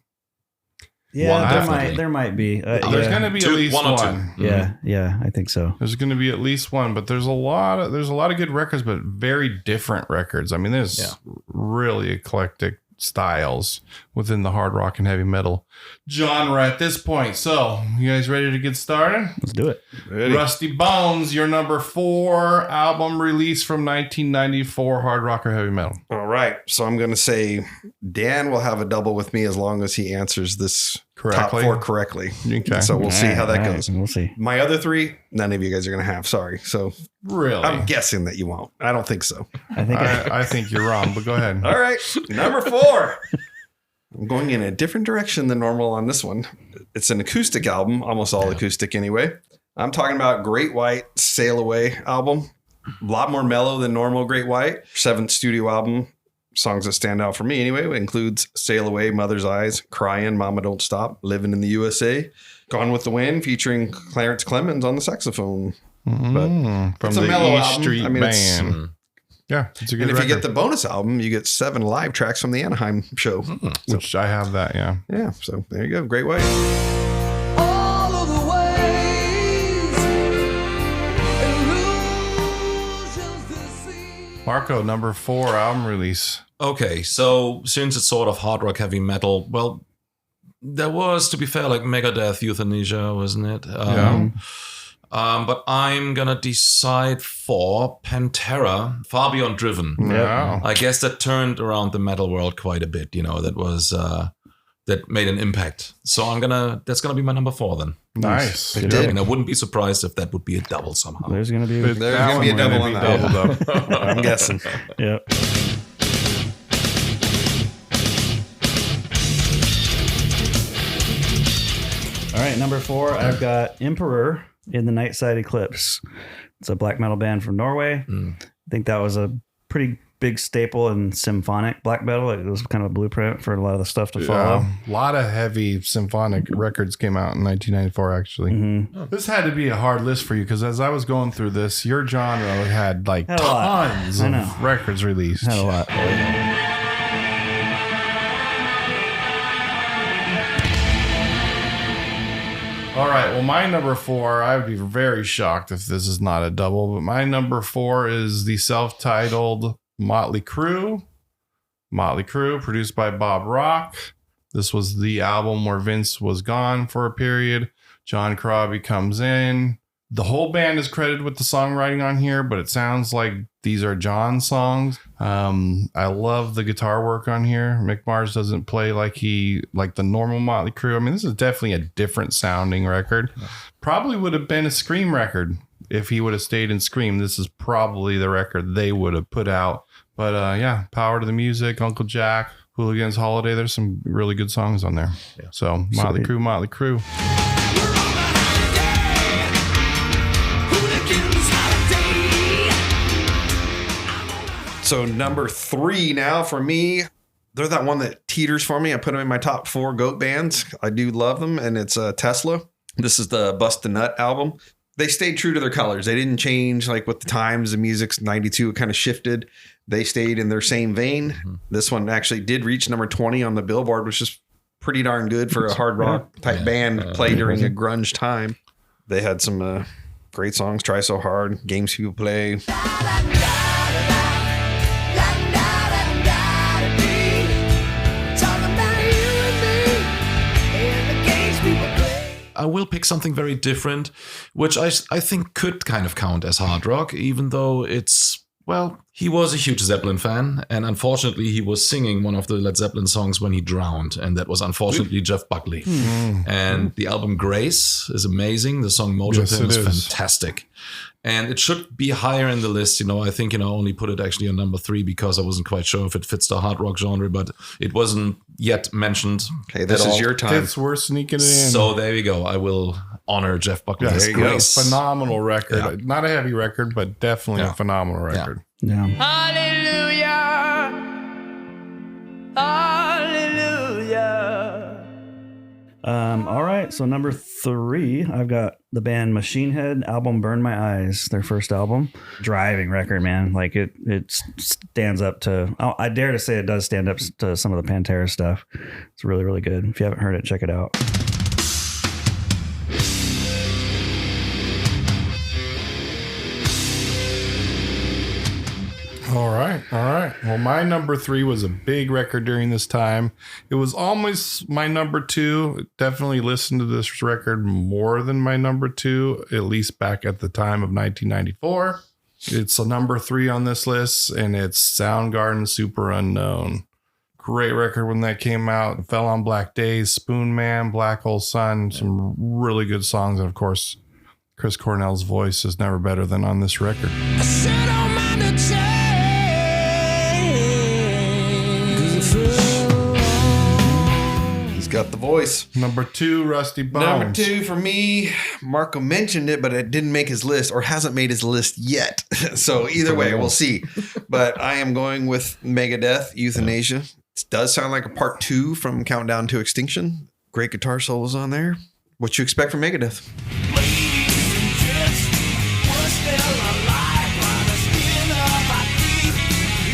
[SPEAKER 4] Yeah, there might be.
[SPEAKER 2] There's going to be at least
[SPEAKER 3] one or
[SPEAKER 2] one.
[SPEAKER 3] two.
[SPEAKER 4] Yeah, I think so.
[SPEAKER 2] There's going to be at least one, but there's a lot of good records, but very different records. I mean, there's really eclectic styles within the hard rock and heavy metal genre at this point. So, you guys ready to get started?
[SPEAKER 4] Let's do it.
[SPEAKER 1] Ready.
[SPEAKER 2] Rusty Bones, your number 4 album release from 1994 hard rock or heavy metal.
[SPEAKER 1] All right. So I'm going to say Dan will have a double with me as long as he answers this top 4 correctly.
[SPEAKER 2] Okay.
[SPEAKER 1] So we'll see how that goes.
[SPEAKER 4] We'll see.
[SPEAKER 1] My other 3, none of you guys are going to have. Sorry. So
[SPEAKER 2] Really?
[SPEAKER 1] I'm guessing that you won't. I don't think so.
[SPEAKER 2] I think you're wrong, but go ahead.
[SPEAKER 1] All right. Number 4. I'm going in a different direction than normal on this one. It's an acoustic album, almost all acoustic anyway. I'm talking about Great White Sail Away album. A lot more mellow than normal Great White. 7th studio album. Songs that stand out for me anyway includes Sail Away, Mother's Eyes, Crying, Mama Don't Stop, Living in the USA, Gone with the Wind featuring Clarence Clemens on the saxophone.
[SPEAKER 2] From
[SPEAKER 1] it's a
[SPEAKER 2] the
[SPEAKER 1] mellow
[SPEAKER 2] E
[SPEAKER 1] album.
[SPEAKER 2] Street
[SPEAKER 1] I mean,
[SPEAKER 2] Band. Yeah, it's a good
[SPEAKER 1] and if
[SPEAKER 2] record.
[SPEAKER 1] you get the bonus album, you get 7 live tracks from the Anaheim show.
[SPEAKER 2] Which I have that, yeah.
[SPEAKER 1] Yeah, so there you go. Great White.
[SPEAKER 5] All of the ways, illusions deceive.
[SPEAKER 2] Marco, number 4 album release.
[SPEAKER 3] Okay, so since it's sort of hard rock heavy metal, well, there was, to be fair, like Megadeth, Euthanasia, wasn't it? But I'm gonna decide for Pantera, Far Beyond Driven.
[SPEAKER 2] Wow.
[SPEAKER 3] I guess that turned around the metal world quite a bit. You know, that was that made an impact. So that's gonna be my number 4 then.
[SPEAKER 2] Nice.
[SPEAKER 1] It did.
[SPEAKER 3] And I wouldn't be surprised if that would be a double somehow.
[SPEAKER 4] There's going to be
[SPEAKER 1] There's going to be a double on that.
[SPEAKER 2] doubled up.
[SPEAKER 1] I'm guessing.
[SPEAKER 4] Yep. All right, number 4, I've got Emperor in the Nightside Eclipse. It's a black metal band from Norway. I think that was a pretty big staple in symphonic black metal. It was kind of a blueprint for a lot of the stuff to follow.
[SPEAKER 2] A lot of heavy symphonic records came out in 1994, actually. This had to be a hard list for you because as I was going through this, your genre had like
[SPEAKER 4] Had a lot.
[SPEAKER 2] tons
[SPEAKER 4] I
[SPEAKER 2] of
[SPEAKER 4] know.
[SPEAKER 2] records released.
[SPEAKER 4] Had a lot.
[SPEAKER 2] All right. Well, my number 4, I would be very shocked if this is not a double, but my number 4 is the self-titled Motley Crue. Motley Crue, produced by Bob Rock. This was the album where Vince was gone for a period. John Corabi comes in. The whole band is credited with the songwriting on here, but it sounds like these are John's songs. I love the guitar work on here. Mick Mars doesn't play like the normal Motley Crue. I mean, this is definitely a different sounding record. Probably would have been a Scream record if he would have stayed in Scream. This is probably the record they would have put out. But yeah, Power to the Music, Uncle Jack, Hooligan's Holiday. There's some really good songs on there. Yeah. So Motley Crue, Motley Crue.
[SPEAKER 1] So number 3 now for me. They're that one that teeters for me. I put them in my top 4 goat bands. I do love them, and it's Tesla. This is the Bust a Nut album. They stayed true to their colors. They didn't change like with the times. The music's 92. It kind of shifted. They stayed in their same vein. This one actually did reach number 20 on the Billboard, which is pretty darn good for a hard rock type band played during a grunge time. They had some great songs. Try So Hard, Games People Play.
[SPEAKER 3] I will pick something very different, which I think could kind of count as hard rock, even though it's, well, he was a huge Zeppelin fan, and unfortunately he was singing one of the Led Zeppelin songs when he drowned, and that was unfortunately Jeff Buckley. And the album Grace is amazing. The song Mojo
[SPEAKER 2] Yes,
[SPEAKER 3] Pin
[SPEAKER 2] it
[SPEAKER 3] is
[SPEAKER 2] is.
[SPEAKER 3] fantastic. And it should be higher in the list. You know, I think, only put it actually on number 3 because I wasn't quite sure if it fits the hard rock genre, but it wasn't yet mentioned.
[SPEAKER 1] Okay, this
[SPEAKER 3] at
[SPEAKER 1] is
[SPEAKER 3] all.
[SPEAKER 1] your time.
[SPEAKER 2] We're sneaking it in.
[SPEAKER 3] So there we go. I will honor Jeff Buckley.
[SPEAKER 2] Yeah,
[SPEAKER 3] His
[SPEAKER 2] there you go.
[SPEAKER 3] grace.
[SPEAKER 2] Phenomenal record.
[SPEAKER 3] Yeah.
[SPEAKER 2] Not a heavy record, but definitely
[SPEAKER 3] Yeah.
[SPEAKER 2] a phenomenal record.
[SPEAKER 4] Yeah.
[SPEAKER 5] Hallelujah. Hallelujah.
[SPEAKER 4] All right. So number 3, I've got the band Machine Head album "Burn My Eyes," their first album. Driving record, man. Like it stands up to. I dare to say it does stand up to some of the Pantera stuff. It's really, really good. If you haven't heard it, check it out.
[SPEAKER 2] All right. Well, my number 3 was a big record during this time. It was almost my number 2. Definitely listened to this record more than my number 2, at least back at the time of 1994. It's a number 3 on this list, and it's Soundgarden Super Unknown. Great record when that came out. It Fell on Black Days, Spoon Man, Black Hole Sun, some really good songs. And of course, Chris Cornell's voice is never better than on this record.
[SPEAKER 5] I said, don't mind the change. 'Cause it fell.
[SPEAKER 1] He's got the voice.
[SPEAKER 2] Number 2, Rusty Bones.
[SPEAKER 1] Number 2 for me, Marco mentioned it, but it didn't make his list or hasn't made his list yet. So either way, we'll see. But I am going with Megadeth, Euthanasia. It does sound like a part 2 from Countdown to Extinction. Great guitar solos on there. What you expect from Megadeth?
[SPEAKER 5] Ladies and gents, we're still alive on the skin of our teeth.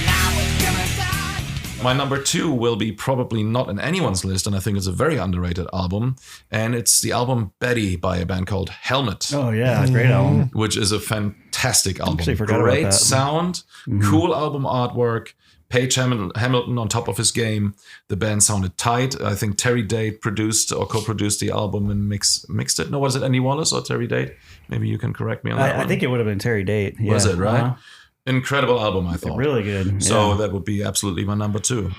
[SPEAKER 5] Now it's gonna die.
[SPEAKER 3] My number 2 will be probably not in anyone's list, and I think it's a very underrated album. And it's the album Betty by a band called Helmet,
[SPEAKER 4] Oh yeah, great album.
[SPEAKER 3] which is a fantastic album.
[SPEAKER 4] Actually forgot about
[SPEAKER 3] Great
[SPEAKER 4] that.
[SPEAKER 3] sound, cool album artwork. Page Hamilton on top of his game. The band sounded tight. I think Terry Date produced or co-produced the album and mixed it. No, was it Andy Wallace or Terry Date? Maybe you can correct me on that
[SPEAKER 4] I
[SPEAKER 3] one.
[SPEAKER 4] think it would have been Terry Date. Yeah.
[SPEAKER 3] Was it, right?
[SPEAKER 4] Uh-huh.
[SPEAKER 3] Incredible album, I thought.
[SPEAKER 4] Really good.
[SPEAKER 3] So
[SPEAKER 4] Yeah.
[SPEAKER 3] that would be absolutely my number 2.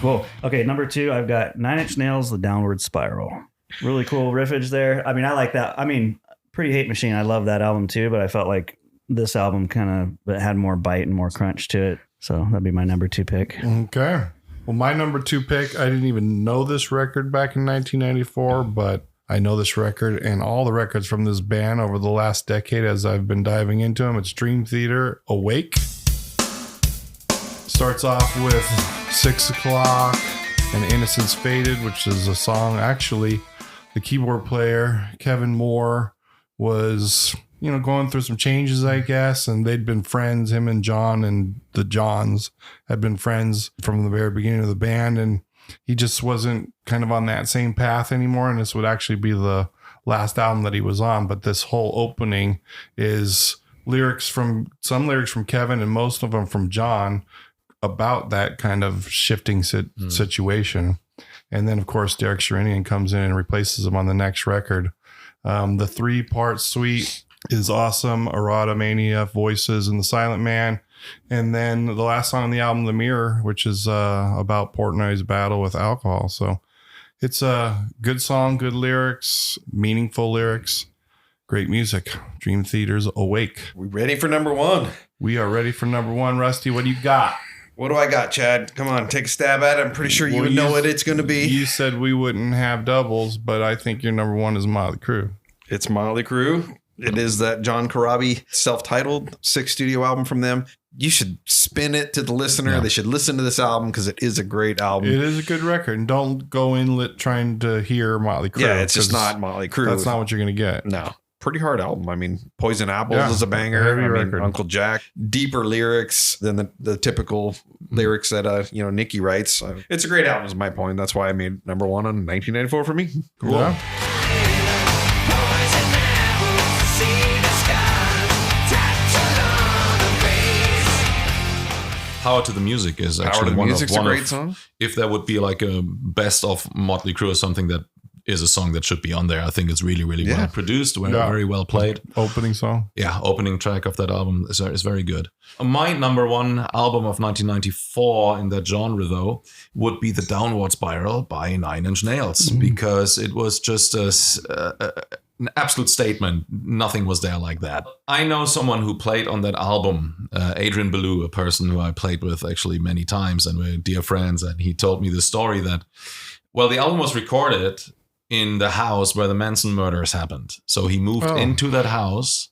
[SPEAKER 4] Cool. Okay, number 2, I've got 9 Inch Nails, The Downward Spiral. Really cool riffage there. I mean, I like that. I mean, Pretty Hate Machine, I love that album too, but I felt like this album kind of had more bite and more crunch to it. So that'd be my number 2 pick.
[SPEAKER 2] Okay. Well, my number 2 pick, I didn't even know this record back in 1994, but I know this record and all the records from this band over the last decade as I've been diving into them. It's Dream Theater, Awake. Starts off with 6 O'Clock and Innocence Faded, which is a song. Actually, the keyboard player, Kevin Moore, was, going through some changes, I guess, and they'd been friends. Him and John and the Johns had been friends from the very beginning of the band, and he just wasn't kind of on that same path anymore, and this would actually be the last album that he was on. But this whole opening is some lyrics from Kevin and most of them from John about that kind of shifting situation. And then, of course, Derek Sherinian comes in and replaces him on the next record. The 3-part suite is awesome. Errata Mania, Voices, and The Silent Man. And then the last song on the album, The Mirror, which is about Portnoy's battle with alcohol. So it's a good song, good lyrics, meaningful lyrics, great music. Dream Theater's Awake.
[SPEAKER 1] We ready for number 1?
[SPEAKER 2] We are ready for number 1. Rusty, what do you got?
[SPEAKER 1] What do I got, Chad? Come on, take a stab at it. I'm pretty sure you would know what it's going to be.
[SPEAKER 2] You said we wouldn't have doubles, but I think your number 1 is Motley Crue.
[SPEAKER 1] It's Motley Crue. It is that John Corabi self-titled 6th studio album from them. You should spin it to the listener.
[SPEAKER 3] Yeah.
[SPEAKER 1] They should listen to this album because it is a great album.
[SPEAKER 2] It is a good record. And don't go in trying to hear Motley Crue.
[SPEAKER 1] Yeah, it's just
[SPEAKER 2] 'cause
[SPEAKER 1] not Motley Crue.
[SPEAKER 2] That's not what you're going to get.
[SPEAKER 1] No. Pretty hard album. I mean, Poison Apples
[SPEAKER 2] Yeah,
[SPEAKER 1] is a banger.
[SPEAKER 2] heavy
[SPEAKER 1] I mean,
[SPEAKER 2] record.
[SPEAKER 1] Uncle Jack. Deeper lyrics than the typical lyrics that Nicky writes. It's a great album is my point. That's why I made number 1 on 1994 for me. Cool.
[SPEAKER 2] Yeah.
[SPEAKER 5] Poison apples, see the sky, tattooed on the face.
[SPEAKER 3] Power to the Music is
[SPEAKER 1] Power
[SPEAKER 3] actually
[SPEAKER 1] to the
[SPEAKER 3] one
[SPEAKER 1] Music's
[SPEAKER 3] of
[SPEAKER 1] a great song.
[SPEAKER 3] If there would be like a best of Motley Crue or something, that is a song that should be on there. I think it's really, really well produced, very well played.
[SPEAKER 2] Opening song.
[SPEAKER 3] Yeah, opening track of that album is very good. My number 1 album of 1994 in that genre, though, would be The Downward Spiral by 9 Inch Nails, because it was just an absolute statement. Nothing was there like that. I know someone who played on that album, Adrian Ballou, a person who I played with actually many times, and we're dear friends. And he told me the story that, well, the album was recorded in the house where the Manson murders happened. So he moved into that house,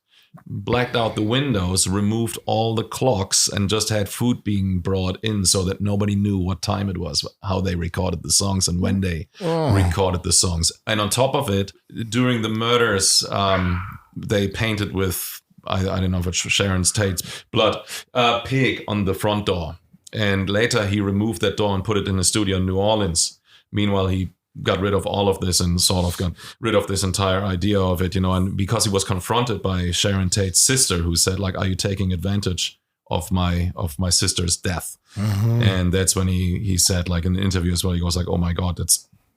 [SPEAKER 3] blacked out the windows, removed all the clocks, and just had food being brought in so that nobody knew what time it was, how they recorded the songs and when they recorded the songs. And on top of it, during the murders, they painted with, I don't know if it's Sharon Tate's blood, pig on the front door. And later he removed that door and put it in a studio in New Orleans. Meanwhile, he got rid of all of this and sort of got rid of this entire idea of it, and because he was confronted by Sharon Tate's sister, who said, like, are you taking advantage of my sister's death? And that's when he said, like, in the interview as well, he goes like, oh my God,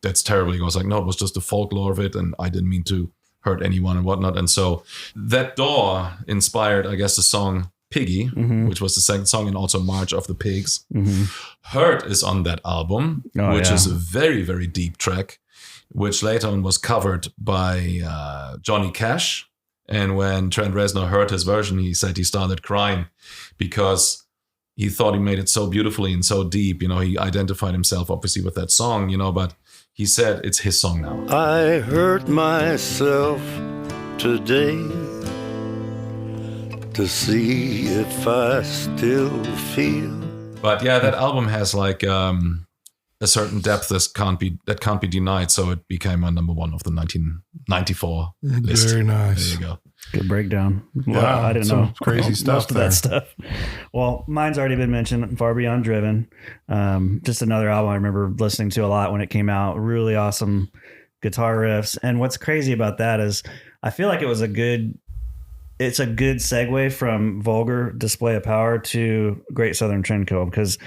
[SPEAKER 3] that's terrible. He goes like, no, it was just the folklore of it, and I didn't mean to hurt anyone and whatnot. And so that door inspired, I guess, the song Piggy, which was the second song, and also March of the Pigs. Hurt is on that album, which is a very, very deep track, which later on was covered by Johnny Cash. And when Trent Reznor heard his version, he said he started crying because he thought he made it so beautifully and so deep. He identified himself obviously with that song, but he said it's his song now.
[SPEAKER 6] I hurt myself today to see if I still feel.
[SPEAKER 3] But yeah, that album has like a certain depth that can't be denied. So it became my number one of the 1994 list.
[SPEAKER 2] Very nice.
[SPEAKER 3] There you go.
[SPEAKER 4] Good breakdown. Well,
[SPEAKER 2] Yeah,
[SPEAKER 4] I didn't know
[SPEAKER 2] crazy stuff
[SPEAKER 4] most of that stuff. Well, mine's already been mentioned. Far Beyond Driven. Just another album I remember listening to a lot when it came out. Really awesome guitar riffs. And what's crazy about that is I feel like it's a good segue from Vulgar Display of Power to Great Southern Trendkill, because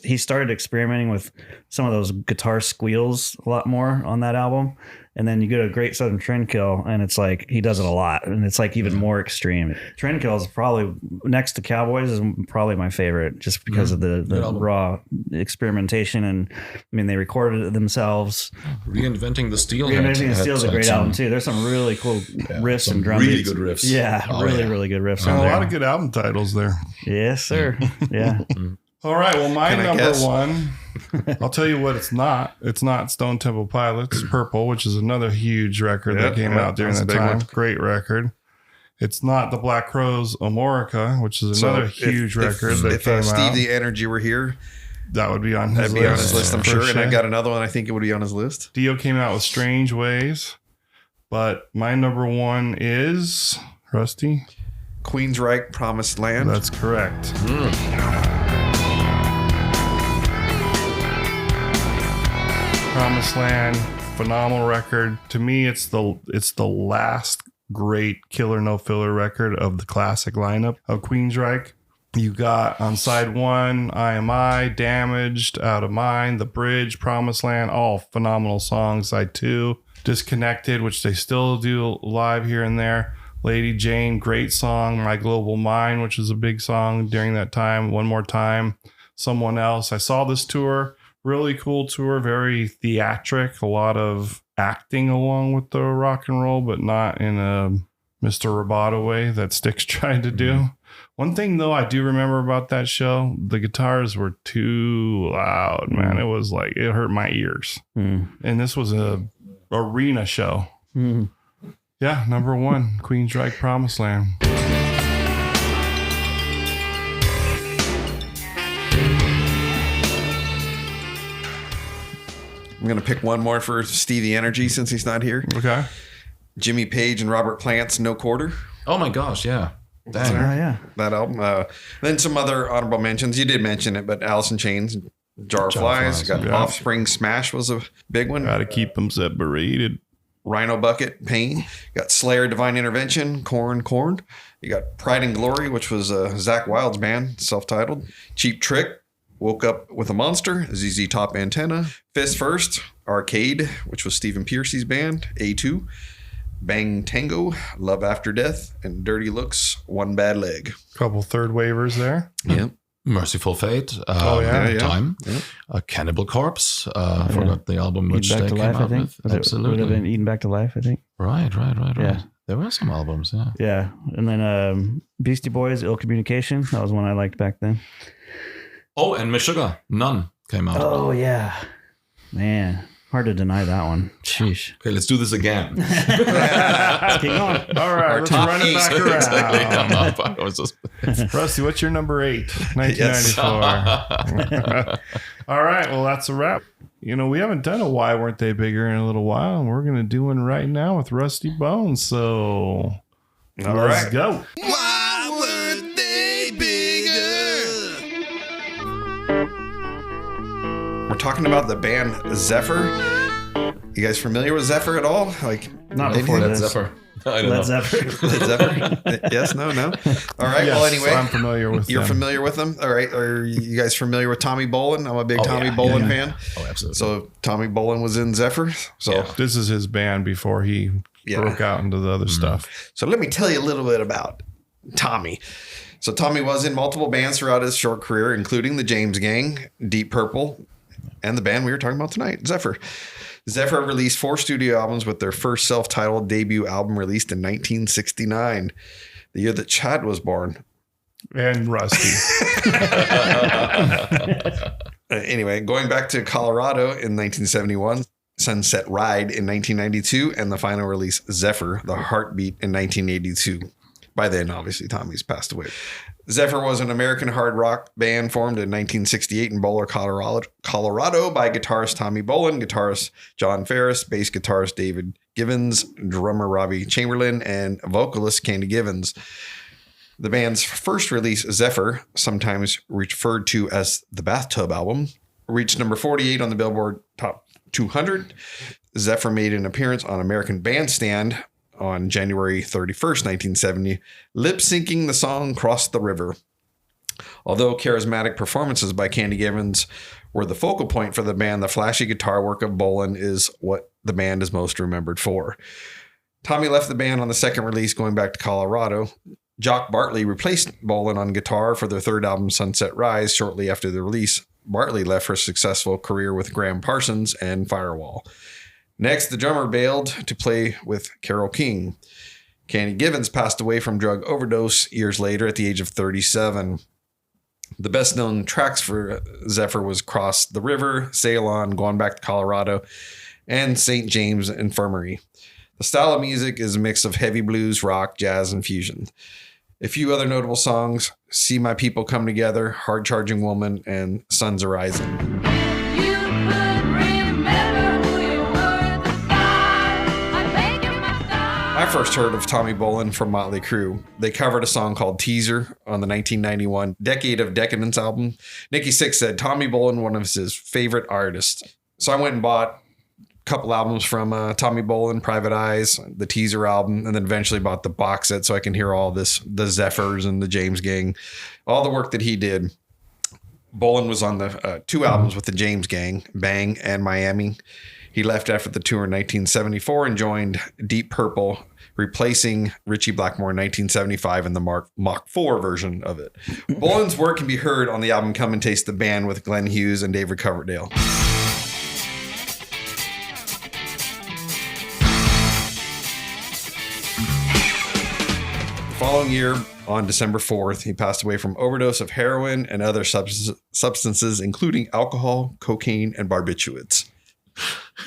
[SPEAKER 4] he started experimenting with some of those guitar squeals a lot more on that album. And then you go to Great Southern Trendkill, and it's like he does it a lot, and it's like even more extreme. Trendkill is probably next to Cowboys is probably my favorite, just because of the raw experimentation. And I mean, they recorded it themselves.
[SPEAKER 3] Reinventing the Steel.
[SPEAKER 4] Reinventing the Steel is a great album too. There's some really cool riffs and drum
[SPEAKER 3] really
[SPEAKER 4] beats.
[SPEAKER 3] good riffs.
[SPEAKER 4] Yeah, really good riffs.
[SPEAKER 2] A
[SPEAKER 4] on there.
[SPEAKER 2] lot of good album titles there.
[SPEAKER 4] Yes, sir. Yeah.
[SPEAKER 2] All right. Well, my
[SPEAKER 1] Can I
[SPEAKER 2] number
[SPEAKER 1] guess?
[SPEAKER 2] one, I'll tell you what it's not. It's not Stone Temple Pilots, Purple, which is another huge record that came out during
[SPEAKER 1] that's
[SPEAKER 2] that
[SPEAKER 1] a big
[SPEAKER 2] time.
[SPEAKER 1] one.
[SPEAKER 2] Great record. It's not the Black Crowes, Amorica, which is another huge record that
[SPEAKER 1] if
[SPEAKER 2] came
[SPEAKER 1] Steve
[SPEAKER 2] out.
[SPEAKER 1] the Energy were here,
[SPEAKER 2] That would be on his
[SPEAKER 1] that'd
[SPEAKER 2] list.
[SPEAKER 1] be on his list, I'm
[SPEAKER 2] for
[SPEAKER 1] sure. And I got another one I think it would be on his list.
[SPEAKER 2] Dio came out with Strange Ways, but my number one is Rusty.
[SPEAKER 1] Queensryche, Promised Land.
[SPEAKER 2] That's correct. Promised Land, phenomenal record. To me, it's the last great Killer No Filler record of the classic lineup of Queensryche. You got on side one, I Am I, Damaged, Out of Mind, The Bridge, Promised Land, all phenomenal songs. Side two, Disconnected, which they still do live here and there. Lady Jane, great song. My Global Mind, which was a big song during that time. One More Time, Someone Else. I saw this tour, really cool tour, very theatric, a lot of acting along with the rock and roll, but not in a Mr. Roboto way that Styx tried to do. One thing though I do remember about that show, the guitars were too loud, man. It was like, it hurt my ears. And this was a arena show. Yeah, number one, Queensryche, Promised Land.
[SPEAKER 1] I'm going to pick one more for Steve the Energy since he's not here.
[SPEAKER 2] Okay.
[SPEAKER 1] Jimmy Page and Robert Plant's No Quarter.
[SPEAKER 3] Oh my gosh, yeah. Dang.
[SPEAKER 4] Oh, yeah.
[SPEAKER 1] That album. Then some other honorable mentions. You did mention it, but Alice in Chains, Jar of Flies. Got
[SPEAKER 2] yeah.
[SPEAKER 1] Offspring, Smash was a big one.
[SPEAKER 2] Gotta keep them separated.
[SPEAKER 1] Rhino Bucket, Pain. Got Slayer, Divine Intervention, Korn. You got Pride and Glory, which was Zakk Wylde's band, self-titled. Cheap Trick, Woke Up with a Monster, ZZ Top Antenna. Fist First, Arcade, which was Stephen Pearcy's band, A2. Bang Tango, Love After Death, and Dirty Looks, One Bad Leg.
[SPEAKER 2] Couple third waivers there.
[SPEAKER 1] Yep.
[SPEAKER 3] Merciful Fate.
[SPEAKER 1] yeah.
[SPEAKER 3] Time. Cannibal Corpse. I forgot the album which
[SPEAKER 4] Eaten
[SPEAKER 3] they
[SPEAKER 4] Back to
[SPEAKER 3] came
[SPEAKER 4] Life, I
[SPEAKER 3] out
[SPEAKER 4] think.
[SPEAKER 3] with.
[SPEAKER 4] Would have
[SPEAKER 3] Absolutely.
[SPEAKER 4] been Eaten Back to Life, I think.
[SPEAKER 3] Right.
[SPEAKER 4] Yeah.
[SPEAKER 3] There were some albums, yeah.
[SPEAKER 4] Yeah. And then Beastie Boys, Ill Communication. That was one I liked back then.
[SPEAKER 3] Oh, and Miss Sugar, None came out.
[SPEAKER 4] Oh, yeah. Man, hard to deny that one. Sheesh.
[SPEAKER 3] Okay, let's do this again.
[SPEAKER 4] Let's keep going.
[SPEAKER 2] All right, let's run it back around.
[SPEAKER 3] I was just-
[SPEAKER 2] Rusty, what's your number 8? 1994. All right, well, that's a wrap. You know, we haven't done a Why Weren't They Bigger in a little while, and we're going to do one right now with Rusty Bones. So let's go.
[SPEAKER 1] Why weren't they bigger? We're talking about the band Zephyr. You guys familiar with Zephyr at all? Like,
[SPEAKER 4] Not before
[SPEAKER 3] Led
[SPEAKER 4] this.
[SPEAKER 3] Zephyr. I don't
[SPEAKER 4] Led
[SPEAKER 3] know.
[SPEAKER 4] Zephyr.
[SPEAKER 1] Led Zeppelin? Yes, no. All right.
[SPEAKER 2] Yes,
[SPEAKER 1] Well, anyway,
[SPEAKER 2] I'm familiar with
[SPEAKER 1] you're
[SPEAKER 2] them.
[SPEAKER 1] familiar with them. All right. Are you guys familiar with Tommy Bolin? I'm a big Tommy Bolin fan.
[SPEAKER 3] Oh, absolutely.
[SPEAKER 1] So Tommy Bolin was in Zephyr. So
[SPEAKER 3] Yeah.
[SPEAKER 2] This is his band before he broke out into the other stuff.
[SPEAKER 1] So let me tell you a little bit about Tommy. So Tommy was in multiple bands throughout his short career, including the James Gang, Deep Purple, and the band we were talking about tonight, Zephyr. Zephyr released 4 studio albums, with their first self-titled debut album released in 1969, the year that Chad was born.
[SPEAKER 2] And Rusty.
[SPEAKER 1] Anyway, going back to Colorado in 1971, Sunset Ride in 1992, and the final release, Zephyr, The Heartbeat, in 1982. By then, obviously, Tommy's passed away. Zephyr was an American hard rock band formed in 1968 in Boulder, Colorado by guitarist Tommy Bolin, guitarist John Ferris, bass guitarist David Givens, drummer Robbie Chamberlain, and vocalist Candy Givens. The band's first release, Zephyr, sometimes referred to as the Bathtub Album, reached number 48 on the Billboard Top 200. Zephyr made an appearance on American Bandstand on January 31st, 1970, lip-syncing the song Cross the River. Although charismatic performances by Candy Givens were the focal point for the band, the flashy guitar work of Bolin is what the band is most remembered for. Tommy left the band on the second release, going back to Colorado. Jock Bartley replaced Bolin on guitar for their third album, Sunset Rise, shortly after the release. Bartley left for a successful career with Graham Parsons and Firewall. Next, the drummer bailed to play with Carole King. Candy Givens passed away from drug overdose years later at the age of 37. The best known tracks for Zephyr was Cross the River, Sail On, Going Back to Colorado, and St. James Infirmary. The style of music is a mix of heavy blues, rock, jazz, and fusion. A few other notable songs: See My People Come Together, Hard Charging Woman, and Sun's Arising. I first heard of Tommy Bolin from Motley Crue. They covered a song called Teaser on the 1991 Decade of Decadence album. Nikki Sixx said Tommy Bolin, one of his favorite artists. So I went and bought a couple albums from Tommy Bolin, Private Eyes, the Teaser album, and then eventually bought the box set so I can hear all this, the Zephyrs and the James Gang, all the work that he did. Bolin was on the 2 albums with the James Gang, Bang and Miami. He left after the tour in 1974 and joined Deep Purple, replacing Ritchie Blackmore in 1975 in the Mach 4 version of it. Bolin's work can be heard on the album Come and Taste the Band with Glenn Hughes and David Coverdale. The following year, on December 4th, he passed away from overdose of heroin and other substances, including alcohol, cocaine, and barbiturates.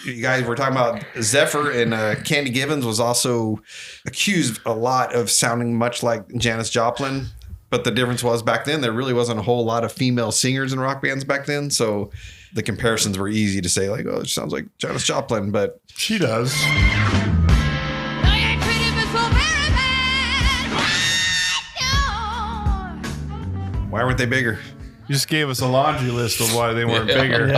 [SPEAKER 1] You guys were talking about Zephyr, and Candy Givens was also accused a lot of sounding much like Janis Joplin. But the difference was back then, there really wasn't a whole lot of female singers in rock bands back then. So the comparisons were easy to say, like, oh, it sounds like Janis Joplin. But
[SPEAKER 2] She does.
[SPEAKER 1] why weren't they bigger?
[SPEAKER 2] You just gave us a laundry list of why they weren't bigger.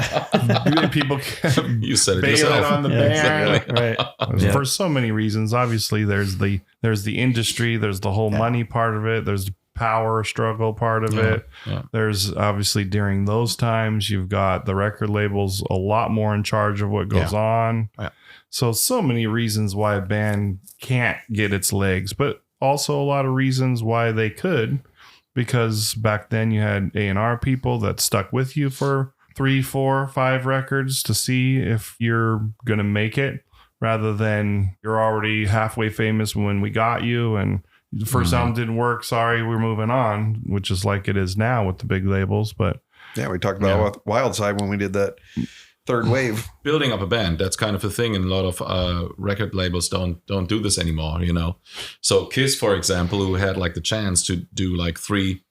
[SPEAKER 2] People kept
[SPEAKER 3] You said it
[SPEAKER 2] bailing
[SPEAKER 3] yourself.
[SPEAKER 2] on the band.
[SPEAKER 4] Right.
[SPEAKER 2] For so many reasons. Obviously, there's the industry, there's the whole money part of it, there's the power struggle part of it.
[SPEAKER 3] Yeah.
[SPEAKER 2] There's obviously during those times, you've got the record labels a lot more in charge of what goes on.
[SPEAKER 3] Yeah.
[SPEAKER 2] So many reasons why a band can't get its legs, but also a lot of reasons why they could. Because back then you had A&R people that stuck with you for 3, 4, 5 records to see if you're going to make it. rather than you're already halfway famous when we got you and the first album didn't work. Sorry, we're moving on, which is like it is now with the big labels. But
[SPEAKER 1] Yeah, we talked about Wild Side when we did that third wave.
[SPEAKER 3] Building up a band, that's kind of a thing, and a lot of record labels don't do this anymore, you know. So Kiss, for example, who had like the chance to do like 3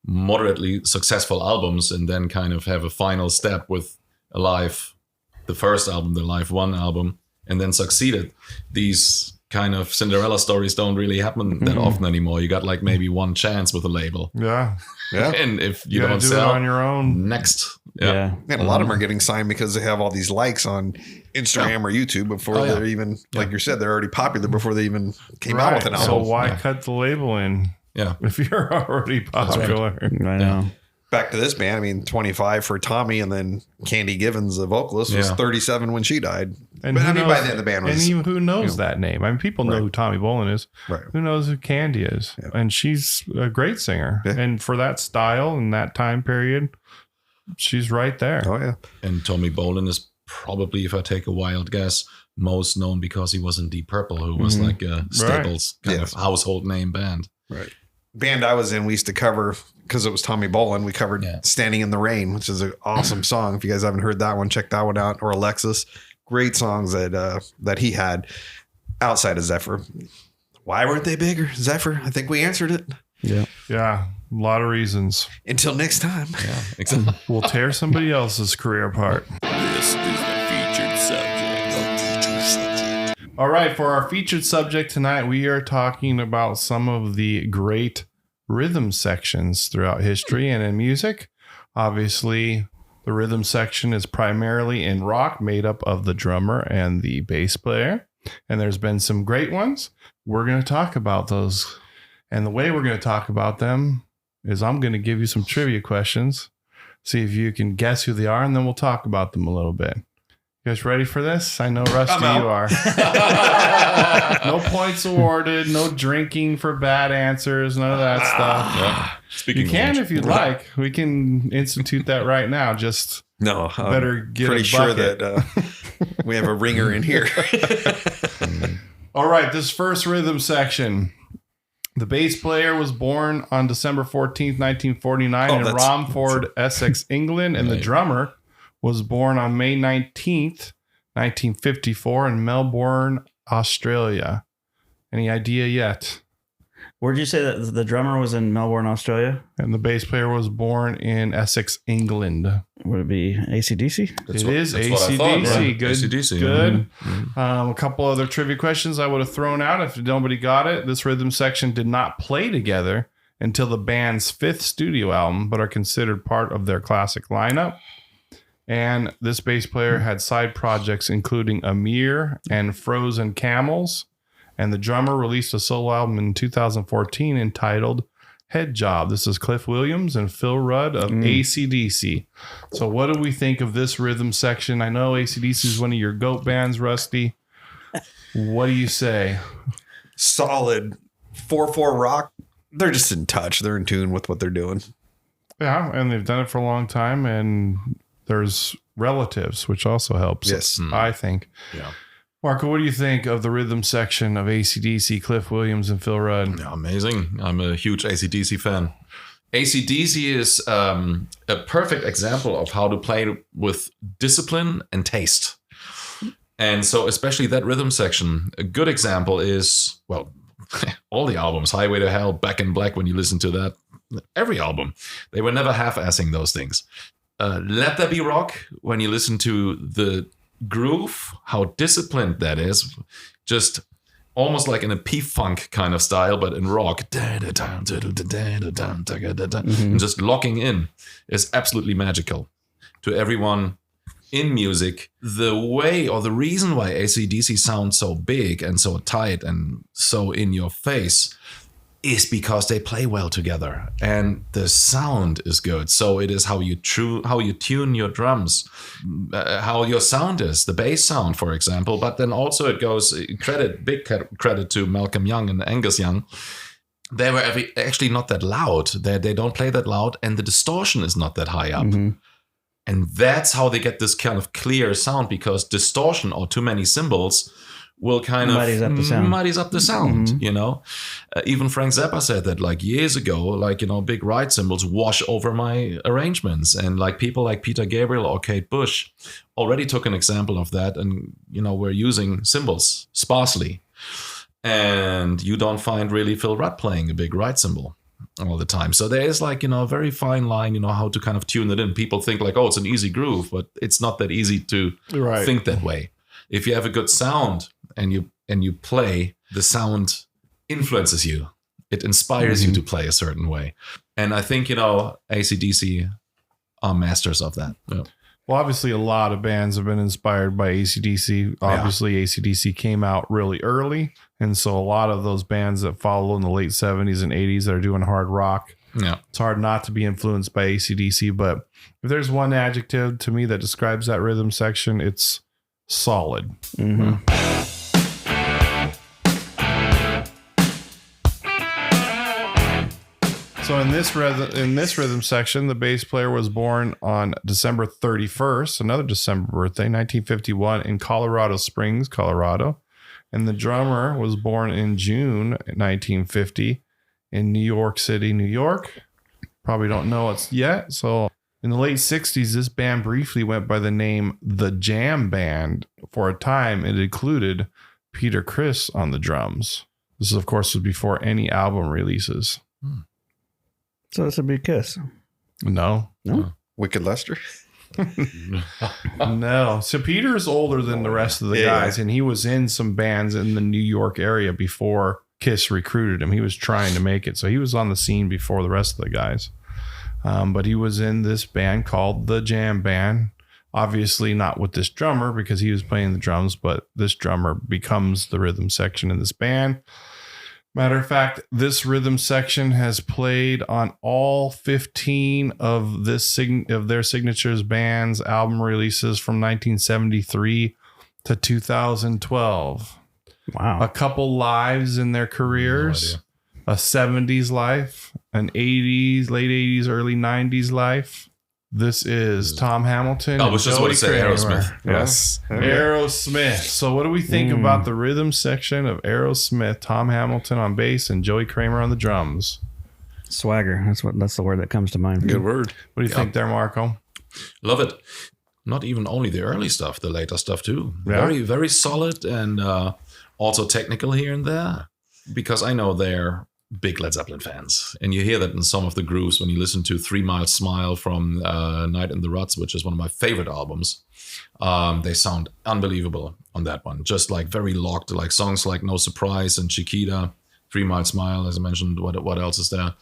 [SPEAKER 3] moderately successful albums and then kind of have a final step with the first album, the Live 1 album, and then succeeded. These kind of Cinderella stories don't really happen that often anymore. You got like maybe one chance with a label.
[SPEAKER 2] yeah,
[SPEAKER 3] And if you
[SPEAKER 2] gotta
[SPEAKER 3] don't
[SPEAKER 2] do
[SPEAKER 3] sell
[SPEAKER 2] it on your own.
[SPEAKER 3] next.
[SPEAKER 4] Yeah.
[SPEAKER 1] And a lot of them are getting signed because they have all these likes on Instagram or YouTube before they're even, like you said, they're already popular before they even came out with an album.
[SPEAKER 2] So why cut the label in?
[SPEAKER 3] Yeah.
[SPEAKER 2] If you're already popular.
[SPEAKER 4] I know.
[SPEAKER 1] Back to this band, I mean, 25 for Tommy, and then Candy Givens, the vocalist, was 37 when she died.
[SPEAKER 2] And
[SPEAKER 1] But
[SPEAKER 2] who
[SPEAKER 1] I mean,
[SPEAKER 2] knows-
[SPEAKER 1] by then the band was...
[SPEAKER 2] And even who knows that name? I mean, people know who Tommy Bolin is.
[SPEAKER 1] Right.
[SPEAKER 2] Who knows who Candy is?
[SPEAKER 1] Yeah.
[SPEAKER 2] And she's a great singer.
[SPEAKER 1] Yeah.
[SPEAKER 2] And for that style and that time period, she's right there.
[SPEAKER 1] Oh, yeah.
[SPEAKER 3] And Tommy Bolin is probably, if I take a wild guess, most known because he was in Deep Purple, who was like a Staples kind
[SPEAKER 1] Yes.
[SPEAKER 3] of household name band.
[SPEAKER 1] Right. Band I was in, we used to cover, because it was Tommy Bolin, we covered Standing in the Rain, which is an awesome song. If you guys haven't heard that one, check that one out. Or Alexis. Great songs that he had outside of Zephyr. Why weren't they bigger? Zephyr, I think we answered it.
[SPEAKER 4] Yeah.
[SPEAKER 2] Yeah. A lot of reasons.
[SPEAKER 1] Until next time.
[SPEAKER 3] Yeah, exactly.
[SPEAKER 2] We'll tear somebody else's career apart.
[SPEAKER 5] This is the featured subject.
[SPEAKER 2] All right. For our featured subject tonight, we are talking about some of the great rhythm sections throughout history and in music. Obviously, the rhythm section is primarily in rock, made up of the drummer and the bass player. And there's been some great ones. We're going to talk about those. And the way we're going to talk about them is I'm going to give you some trivia questions, see if you can guess who they are, and then we'll talk about them a little bit. You guys ready for this? I know, Rusty, you are. No points awarded, no drinking for bad answers, none of that stuff.
[SPEAKER 3] Yeah. Speaking
[SPEAKER 2] You can
[SPEAKER 3] of
[SPEAKER 2] if you'd like. We can institute that right now. Just
[SPEAKER 1] No, I'm
[SPEAKER 2] better get
[SPEAKER 1] pretty
[SPEAKER 2] a
[SPEAKER 1] sure
[SPEAKER 2] bucket.
[SPEAKER 1] that we have a ringer in here.
[SPEAKER 2] All right, this first rhythm section. The bass player was born on December 14th, 1949 in
[SPEAKER 1] that's-
[SPEAKER 2] Romford, Essex, England. And the drummer was born on May 19th, 1954 in Melbourne, Australia. Any idea yet?
[SPEAKER 4] Where'd you say that the drummer was in Melbourne, Australia?
[SPEAKER 2] And the bass player was born in Essex, England.
[SPEAKER 4] Would it be AC/DC?
[SPEAKER 3] That's
[SPEAKER 2] It
[SPEAKER 3] what-
[SPEAKER 2] is
[SPEAKER 3] that's what I thought,
[SPEAKER 2] AC/DC.
[SPEAKER 3] yeah.
[SPEAKER 2] Good.
[SPEAKER 3] AC/DC,
[SPEAKER 2] Good. A couple other trivia questions I would have thrown out if nobody got it. This rhythm section did not play together until the band's 5th studio album, but are considered part of their classic lineup. And this bass player had side projects including Amir and Frozen Camels. And the drummer released a solo album in 2014 entitled Head Job. This is Cliff Williams and Phil Rudd of AC/DC. So what do we think of this rhythm section? I know AC/DC is one of your GOAT bands, Rusty. What do you say?
[SPEAKER 1] Solid 4/4 rock. They're just in touch. They're in tune with what they're doing.
[SPEAKER 2] Yeah, and they've done it for a long time, and there's relatives, which also helps.
[SPEAKER 1] Yes.
[SPEAKER 2] I think.
[SPEAKER 3] Yeah.
[SPEAKER 2] Marco, what do you think of the rhythm section of AC/DC, Cliff Williams and Phil Rudd?
[SPEAKER 3] Yeah, amazing. I'm a huge AC/DC fan. AC/DC is a perfect example of how to play with discipline and taste. And so especially that rhythm section, a good example is, well, all the albums, Highway to Hell, Back in Black, when you listen to that, every album, they were never half-assing those things. Let There Be Rock, when you listen to the groove, how disciplined that is, just almost like in a P-funk kind of style, but in rock, and just locking in is absolutely magical to everyone in music. The way or the reason why AC/DC sounds so big and so tight and so in your face is because they play well together and the sound is good. So it is how you tune your drums, how your sound is, the bass sound, for example. But then also it goes big credit to Malcolm Young and Angus Young. They were actually not that loud. They don't play that loud, and the distortion is not that high up. And that's how they get this kind of clear sound, because distortion or too many cymbals will kind
[SPEAKER 4] Muddies
[SPEAKER 3] of
[SPEAKER 4] up the sound.
[SPEAKER 3] muddies up the sound, you know. Even Frank Zappa said that like years ago, like, you know, big ride cymbals wash over my arrangements. And like people like Peter Gabriel or Kate Bush already took an example of that. And, you know, we're using cymbals sparsely. And you don't find really Phil Rudd playing a big ride cymbal all the time. So there is like, you know, a very fine line, you know, how to kind of tune it in. People think like, oh, it's an easy groove, but it's not that easy to think that way. If you have a good sound and you play, the sound influences you. It inspires you to play a certain way. And I think, you know, AC/DC are masters of that. Yeah.
[SPEAKER 2] Well, obviously, a lot of bands have been inspired by AC/DC. Obviously, AC/DC came out really early. And so a lot of those bands that follow in the late 70s and 80s that are doing hard rock, it's hard not to be influenced by AC/DC. But if there's one adjective to me that describes that rhythm section, it's solid. So in this rhythm section, the bass player was born on December 31st, another December birthday, 1951, in Colorado Springs, Colorado. And the drummer was born in June 1950 in New York City, New York. Probably don't know it yet. So in the late 60s, this band briefly went by the name The Jam Band. For a time, it included Peter Criss on the drums. This, of course, was before any album releases.
[SPEAKER 4] So this would be Kiss.
[SPEAKER 2] No.
[SPEAKER 1] Wicked Lester.
[SPEAKER 2] No. So Peter's older than the rest of the guys, and he was in some bands in the New York area before Kiss recruited him. He was trying to make it. So he was on the scene before the rest of the guys. But he was in this band called The Jam Band. Obviously not with this drummer because he was playing the drums, but this drummer becomes the rhythm section in this band. Matter of fact, this rhythm section has played on all 15 of their signatures bands album releases from 1973 to 2012.
[SPEAKER 4] Wow.
[SPEAKER 2] A couple lives in their careers, a 70s life, an 80s, late 80s, early 90s life. This is Tom Hamilton.
[SPEAKER 3] I was just about to say
[SPEAKER 2] Kramer.
[SPEAKER 3] Aerosmith.
[SPEAKER 2] Yes. Aerosmith. So what do we think about the rhythm section of Aerosmith? Tom Hamilton on bass and Joey Kramer on the drums.
[SPEAKER 4] Swagger. That's the word that comes to mind.
[SPEAKER 1] Good word.
[SPEAKER 2] What do you think there, Marco?
[SPEAKER 3] Love it. Not even only the early stuff, the later stuff too.
[SPEAKER 2] Yeah.
[SPEAKER 3] Very, very solid and also technical here and there. Because I know they're big Led Zeppelin fans. And you hear that in some of the grooves when you listen to 3 Mile Smile from Night in the Ruts, which is one of my favorite albums. They sound unbelievable on that one. Just like very locked, like songs like No Surprise and Chiquita, 3 Mile Smile, as I mentioned. What else is there?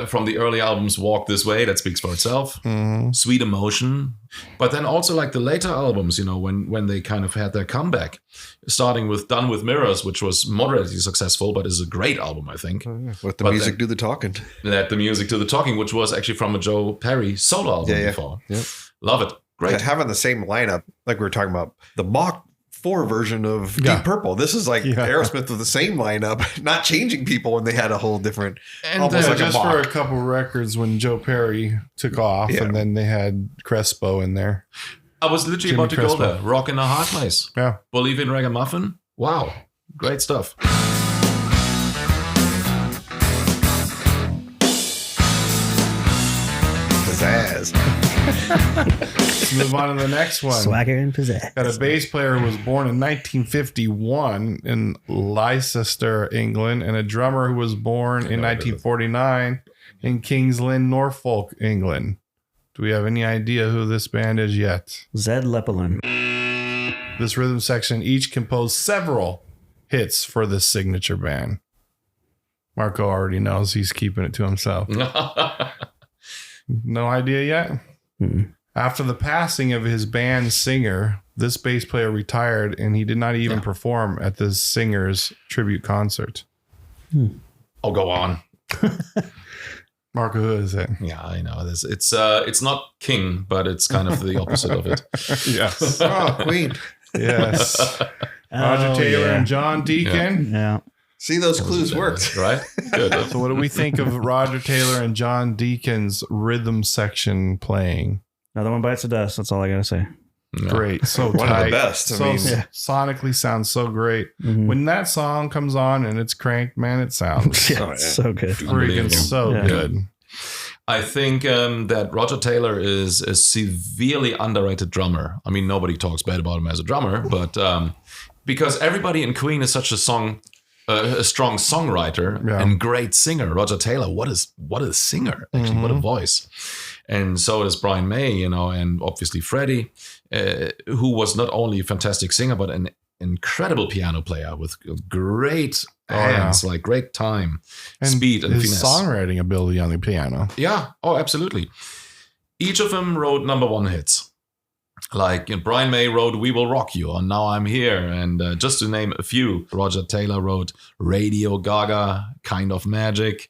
[SPEAKER 3] From the early albums, Walk This Way, that speaks for itself. Sweet Emotion. But then also like the later albums, you know, when they kind of had their comeback, starting with Done With Mirrors, which was moderately successful, but is a great album, I think.
[SPEAKER 1] Let the music do the talking.
[SPEAKER 3] Let the music do the talking, which was actually from a Joe Perry solo album before.
[SPEAKER 1] Yep.
[SPEAKER 3] Love it. Great.
[SPEAKER 1] Having the same lineup, like we were talking about, the Mach 4 version of Deep Purple. This is like Aerosmith with the same lineup, not changing people when they had a whole different,
[SPEAKER 2] And
[SPEAKER 1] almost like
[SPEAKER 2] just
[SPEAKER 1] a
[SPEAKER 2] for
[SPEAKER 1] Mach.
[SPEAKER 2] a couple records when Joe Perry took off, and then they had Crespo in there.
[SPEAKER 3] I was literally
[SPEAKER 2] Jimmy
[SPEAKER 3] about to
[SPEAKER 2] Crespo.
[SPEAKER 3] go there. Rock in a Hard Place.
[SPEAKER 2] Yeah.
[SPEAKER 3] Believe in Ragamuffin. Wow. Great stuff.
[SPEAKER 1] Pizzazz.
[SPEAKER 2] Let's move on to the next one.
[SPEAKER 4] Swagger and pizzazz.
[SPEAKER 2] Got a bass player who was born in 1951 in Leicester, England, and a drummer who was born in 1949 in Kings Lynn, Norfolk, England. Do we have any idea who this band is yet?
[SPEAKER 4] Zed Leppelin.
[SPEAKER 2] This rhythm section each composed several hits for this signature band. Marco already knows. He's keeping it to himself. No idea yet? After the passing of his band's singer, this bass player retired and he did not even perform at the singer's tribute concert.
[SPEAKER 3] Oh, go on.
[SPEAKER 2] Marco, who is it?
[SPEAKER 3] Yeah, I know this. It's not King, but it's kind of the opposite of it.
[SPEAKER 2] Yes.
[SPEAKER 1] Oh, Queen.
[SPEAKER 2] Yes. Roger Taylor and John Deacon.
[SPEAKER 4] Yeah.
[SPEAKER 1] See, those clues worked.
[SPEAKER 3] Right? Good.
[SPEAKER 2] So what do we think of Roger Taylor and John Deacon's rhythm section playing?
[SPEAKER 4] Another one bites the dust. That's all I got to say.
[SPEAKER 2] great. So
[SPEAKER 1] One of the
[SPEAKER 2] tight.
[SPEAKER 1] best. I
[SPEAKER 2] So
[SPEAKER 1] mean,
[SPEAKER 2] sonically sounds so great.
[SPEAKER 4] Mhm.
[SPEAKER 2] When that song comes on and it's cranked, man, it sounds
[SPEAKER 4] Yeah, it's so good.
[SPEAKER 2] freaking
[SPEAKER 3] Unbelievable.
[SPEAKER 2] so
[SPEAKER 4] Yeah.
[SPEAKER 2] good.
[SPEAKER 3] I think that Roger Taylor is a severely underrated drummer. I mean, nobody talks bad about him as a drummer, but because everybody in Queen is such a strong songwriter
[SPEAKER 2] Yeah.
[SPEAKER 3] and great singer. Roger Taylor, what a singer, actually, what a voice. And so is Brian May, and obviously Freddie, who was not only a fantastic singer, but an incredible piano player with great hands, like great time, speed, and
[SPEAKER 2] his
[SPEAKER 3] finesse.
[SPEAKER 2] songwriting ability on the piano.
[SPEAKER 3] Yeah. Oh, absolutely. Each of them wrote #1 hits. Like Brian May wrote "We Will Rock You" on "Now I'm Here," and just to name a few, Roger Taylor wrote "Radio Gaga," "Kind of Magic."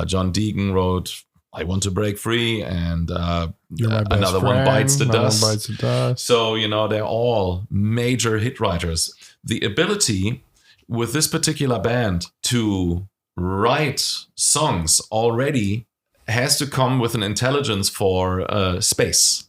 [SPEAKER 3] John Deacon wrote "I Want to Break Free," and
[SPEAKER 2] You're My Best
[SPEAKER 3] another one
[SPEAKER 2] Friend,
[SPEAKER 3] bites the
[SPEAKER 2] Another
[SPEAKER 3] dust.
[SPEAKER 2] One Bites the Dust.
[SPEAKER 3] So they're all major hit writers. The ability with this particular band to write songs already has to come with an intelligence for space.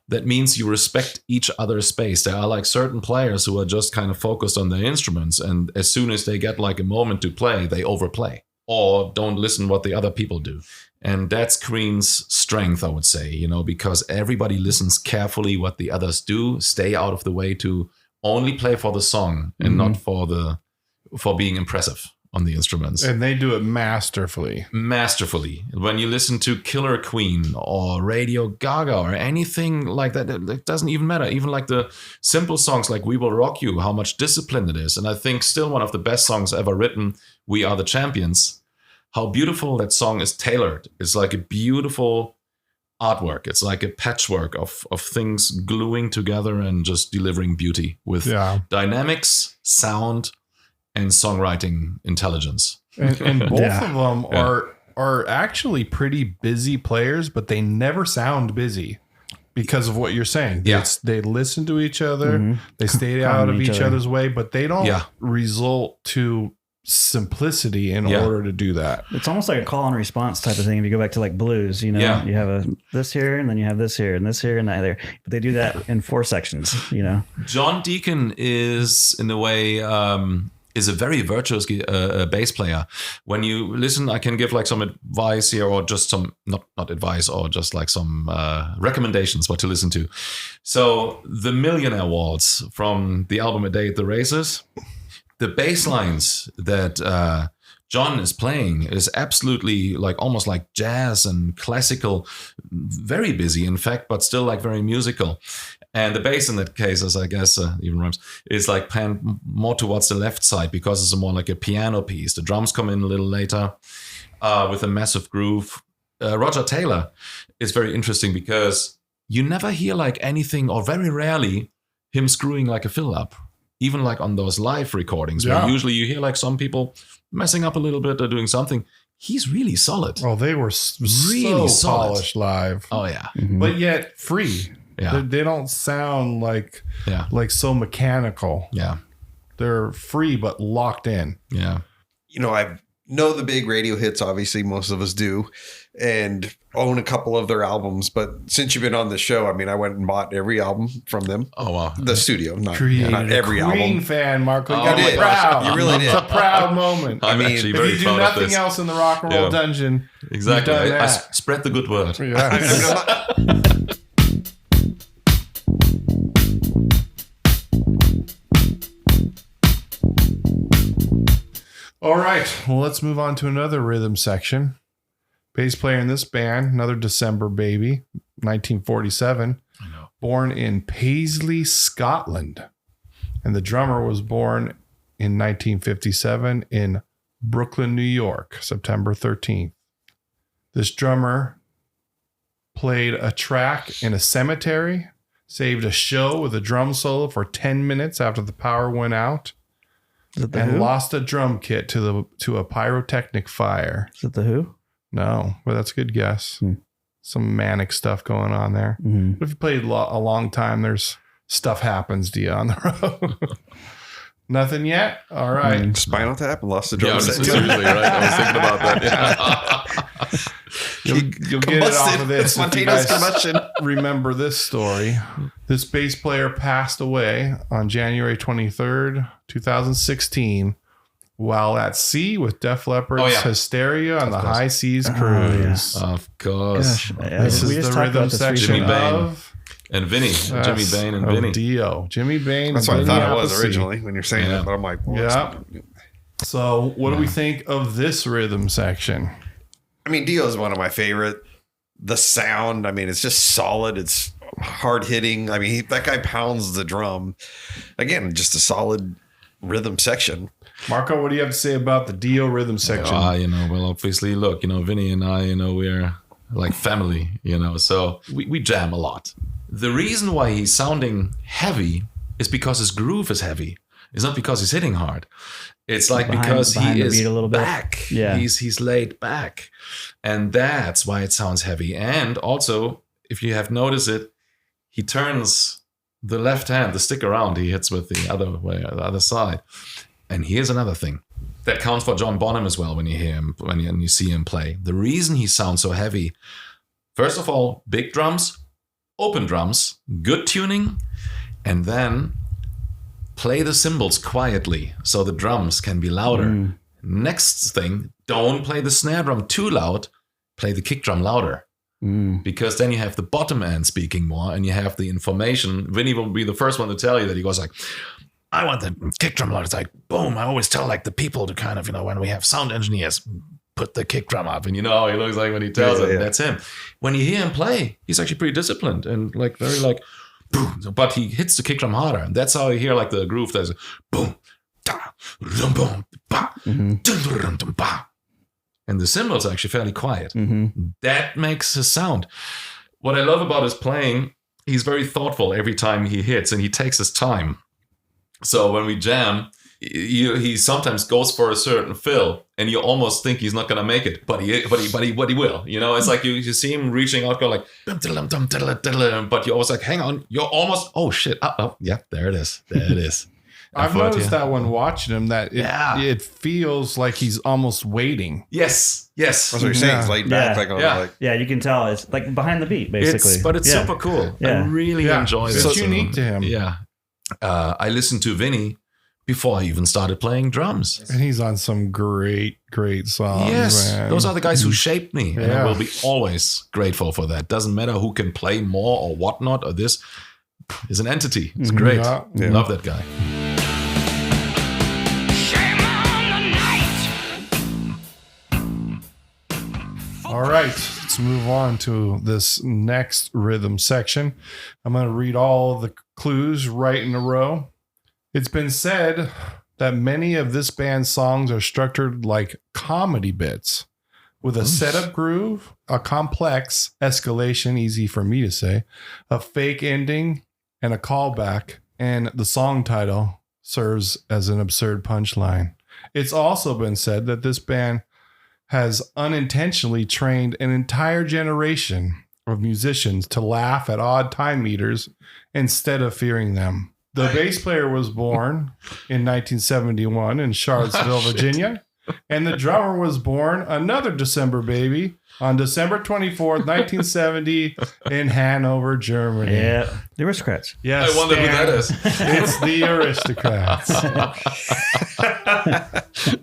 [SPEAKER 3] That means you respect each other's space. There are like certain players who are just kind of focused on their instruments, and as soon as they get like a moment to play, they overplay or don't listen what the other people do. And that's Queen's strength, I would say, because everybody listens carefully what the others do, stay out of the way to only play for the song and not for being impressive on the instruments.
[SPEAKER 2] And they do it masterfully.
[SPEAKER 3] Masterfully. When you listen to Killer Queen or Radio Gaga or anything like that, it doesn't even matter. Even like the simple songs like "We Will Rock You," how much discipline it is. And I think still one of the best songs ever written, "We Are the Champions," how beautiful that song is tailored. It's like a beautiful artwork. It's like a patchwork of things gluing together and just delivering beauty with dynamics, sound, and songwriting intelligence.
[SPEAKER 2] And both
[SPEAKER 4] Yeah.
[SPEAKER 2] of them are actually pretty busy players, but they never sound busy because of what you're saying.
[SPEAKER 3] Yeah.
[SPEAKER 2] They listen to each other. They stay out of each other's way, but they don't result to simplicity in order to do that.
[SPEAKER 4] It's almost like a call and response type of thing. If you go back to like blues, you have this here, and then you have this here, and this here, and that there. But they do that in 4 sections.
[SPEAKER 3] John Deacon is, in a way, is a very virtuous bass player. When you listen, I can give like some advice here, or just some not advice, or just like some recommendations what to listen to. So the Millionaire Waltz from the album "A Day at the Races," the bass lines that John is playing is absolutely like almost like jazz and classical, very busy in fact, but still like very musical. And the bass in that case, as I guess even rhymes, is like panned more towards the left side because it's more like a piano piece. The drums come in a little later with a massive groove. Roger Taylor is very interesting because you never hear like anything, or very rarely, him screwing like a fill up. Even like on those live recordings, where usually you hear like some people messing up a little bit or doing something. He's really solid.
[SPEAKER 2] Oh, they were
[SPEAKER 3] Really
[SPEAKER 2] so
[SPEAKER 3] solid.
[SPEAKER 2] polished live.
[SPEAKER 3] Oh yeah.
[SPEAKER 2] But yet free.
[SPEAKER 3] Yeah.
[SPEAKER 2] They don't sound like
[SPEAKER 3] Yeah.
[SPEAKER 2] so mechanical.
[SPEAKER 3] Yeah.
[SPEAKER 2] They're free but locked in.
[SPEAKER 3] Yeah.
[SPEAKER 1] I know the big radio hits, obviously most of us do, and own a couple of their albums. But since you've been on the show, I mean, I went and bought every album from them.
[SPEAKER 3] Oh wow.
[SPEAKER 1] The studio, not
[SPEAKER 2] Created
[SPEAKER 1] every
[SPEAKER 2] a Queen
[SPEAKER 1] album.
[SPEAKER 2] fan, Marco. You
[SPEAKER 3] Oh,
[SPEAKER 2] gotta
[SPEAKER 3] my
[SPEAKER 2] be
[SPEAKER 3] gosh.
[SPEAKER 2] proud.
[SPEAKER 1] You really
[SPEAKER 2] It's
[SPEAKER 1] did.
[SPEAKER 2] a proud moment.
[SPEAKER 3] I'm
[SPEAKER 1] mean,
[SPEAKER 3] actually
[SPEAKER 2] If
[SPEAKER 3] very
[SPEAKER 2] you do
[SPEAKER 3] proud of
[SPEAKER 2] nothing
[SPEAKER 3] this.
[SPEAKER 2] else in the rock and roll
[SPEAKER 3] Yeah.
[SPEAKER 2] dungeon,
[SPEAKER 3] Exactly.
[SPEAKER 2] you've done
[SPEAKER 3] I
[SPEAKER 2] that.
[SPEAKER 3] spread the good word.
[SPEAKER 2] Yeah. All right. Well, let's move on to another rhythm section. Bass player in this band, another December baby, 1947.
[SPEAKER 3] I know.
[SPEAKER 2] Born in Paisley, Scotland. And the drummer was born in 1957 in Brooklyn, New York, September 13th. This drummer played a track in a cemetery, saved a show with a drum solo for 10 minutes after the power went out,
[SPEAKER 4] Is it the
[SPEAKER 2] and
[SPEAKER 4] Who?
[SPEAKER 2] lost a drum kit to a pyrotechnic fire.
[SPEAKER 4] Is it the Who?
[SPEAKER 2] No, but that's a good guess. Some manic stuff going on there.
[SPEAKER 4] Mm-hmm.
[SPEAKER 2] But if you played a long time, there's stuff happens to you on the road. Nothing yet? All right.
[SPEAKER 1] Spinal Tap and Lost the
[SPEAKER 3] Yeah,
[SPEAKER 1] Drum
[SPEAKER 3] seriously,
[SPEAKER 1] Set.
[SPEAKER 3] right? I was thinking about that. Yeah.
[SPEAKER 2] You'll get it off of this. If you
[SPEAKER 1] Spontaneous
[SPEAKER 2] guys
[SPEAKER 1] combustion.
[SPEAKER 2] remember this story. This bass player passed away on January 23rd, 2016, while at sea with Def Leppard's
[SPEAKER 3] Oh, yeah.
[SPEAKER 2] Hysteria on the
[SPEAKER 3] course.
[SPEAKER 2] High Seas Cruise.
[SPEAKER 3] Of course.
[SPEAKER 4] Gosh,
[SPEAKER 2] This
[SPEAKER 4] we
[SPEAKER 2] is
[SPEAKER 4] just
[SPEAKER 2] the
[SPEAKER 4] talked
[SPEAKER 2] rhythm
[SPEAKER 4] about this
[SPEAKER 2] section
[SPEAKER 3] Jimmy Bain.
[SPEAKER 2] of
[SPEAKER 3] And Vinny. Jimmy Bain and
[SPEAKER 2] of
[SPEAKER 3] Vinny.
[SPEAKER 2] Dio. Jimmy Bain.
[SPEAKER 1] That's
[SPEAKER 2] and
[SPEAKER 1] what I
[SPEAKER 2] Vinny
[SPEAKER 1] thought it was
[SPEAKER 2] Appice.
[SPEAKER 1] originally when you're saying
[SPEAKER 3] Yeah.
[SPEAKER 1] it, but I'm like, well,
[SPEAKER 2] Yeah. So what do we think of this rhythm section?
[SPEAKER 1] I mean, Dio is one of my favorite. The sound, I mean, it's just solid. It's hard hitting. I mean, that guy pounds the drum. Again, just a solid rhythm section.
[SPEAKER 2] Marco, what do you have to say about the Dio rhythm section?
[SPEAKER 3] Well, obviously, look, Vinny and I, we're like family, so we jam a lot. The reason why he's sounding heavy is because his groove is heavy. It's not because he's hitting hard. It's like because
[SPEAKER 4] behind
[SPEAKER 3] he
[SPEAKER 4] the
[SPEAKER 3] is
[SPEAKER 4] beat a little bit.
[SPEAKER 3] back.
[SPEAKER 4] Yeah.
[SPEAKER 3] He's laid back. And that's why it sounds heavy. And also, if you have noticed it, he turns the left hand, the stick around, he hits with the other way, the other side. And here's another thing. That counts for John Bonham as well when you hear him, when you see him play. The reason he sounds so heavy, first of all, big drums, open drums, good tuning, and then play the cymbals quietly so the drums can be louder. Next thing, don't play the snare drum too loud, play the kick drum louder. Because then you have the bottom end speaking more and you have the information. Vinny will be the first one to tell you that. He goes like, I want the kick drum loud. It's like, boom. I always tell like the people to kind of, when we have sound engineers, put the kick drum up. And he looks like when he tells it, that's him. When you hear him play, he's actually pretty disciplined and like very like, boom. But he hits the kick drum harder. And that's how you hear like the groove. There's boom, da, dum, boom, ba, dum, dum, dum, ba. And the cymbals are actually fairly quiet. That makes a sound. What I love about his playing, he's very thoughtful every time he hits and he takes his time. So when we jam, he sometimes goes for a certain fill and you almost think he's not going to make it, but he will. It's like you see him reaching out, go like, but you're always like, hang on, you're almost, oh shit. Yeah, there it is. There it is.
[SPEAKER 2] I've noticed that when watching him, that it feels like he's almost waiting.
[SPEAKER 3] Yes.
[SPEAKER 1] That's what you're saying. It's laid back.
[SPEAKER 4] Yeah, you can tell it's like behind the beat, basically.
[SPEAKER 3] It's super cool.
[SPEAKER 4] Yeah.
[SPEAKER 3] I really enjoy this.
[SPEAKER 2] It's unique to him.
[SPEAKER 3] Yeah. I listened to Vinny before I even started playing drums.
[SPEAKER 2] And he's on some great songs.
[SPEAKER 3] Yes,
[SPEAKER 2] man.
[SPEAKER 3] those are the guys who shaped me. And I
[SPEAKER 2] Yeah.
[SPEAKER 3] will be always grateful for that. Doesn't matter who can play more or whatnot or this is an entity. It's great.
[SPEAKER 2] Yeah.
[SPEAKER 3] Love that guy.
[SPEAKER 5] Shame on the night.
[SPEAKER 2] All right, let's move on to this next rhythm section. I'm going to read all the clues right in a row. It's been said that many of this band's songs are structured like comedy bits with a setup groove, a complex escalation, easy for me to say, a fake ending, and a callback. And the song title serves as an absurd punchline. It's also been said that this band has unintentionally trained an entire generation of musicians to laugh at odd time meters instead of fearing them. The bass player was born in 1971 in Charlottesville, Virginia, and the drummer was born another December baby on December 24th, 1970 in Hanover, Germany.
[SPEAKER 4] Yeah, the Aristocrats.
[SPEAKER 2] Yes,
[SPEAKER 3] I wonder who
[SPEAKER 2] Stan,
[SPEAKER 3] that is.
[SPEAKER 2] It's the Aristocrats.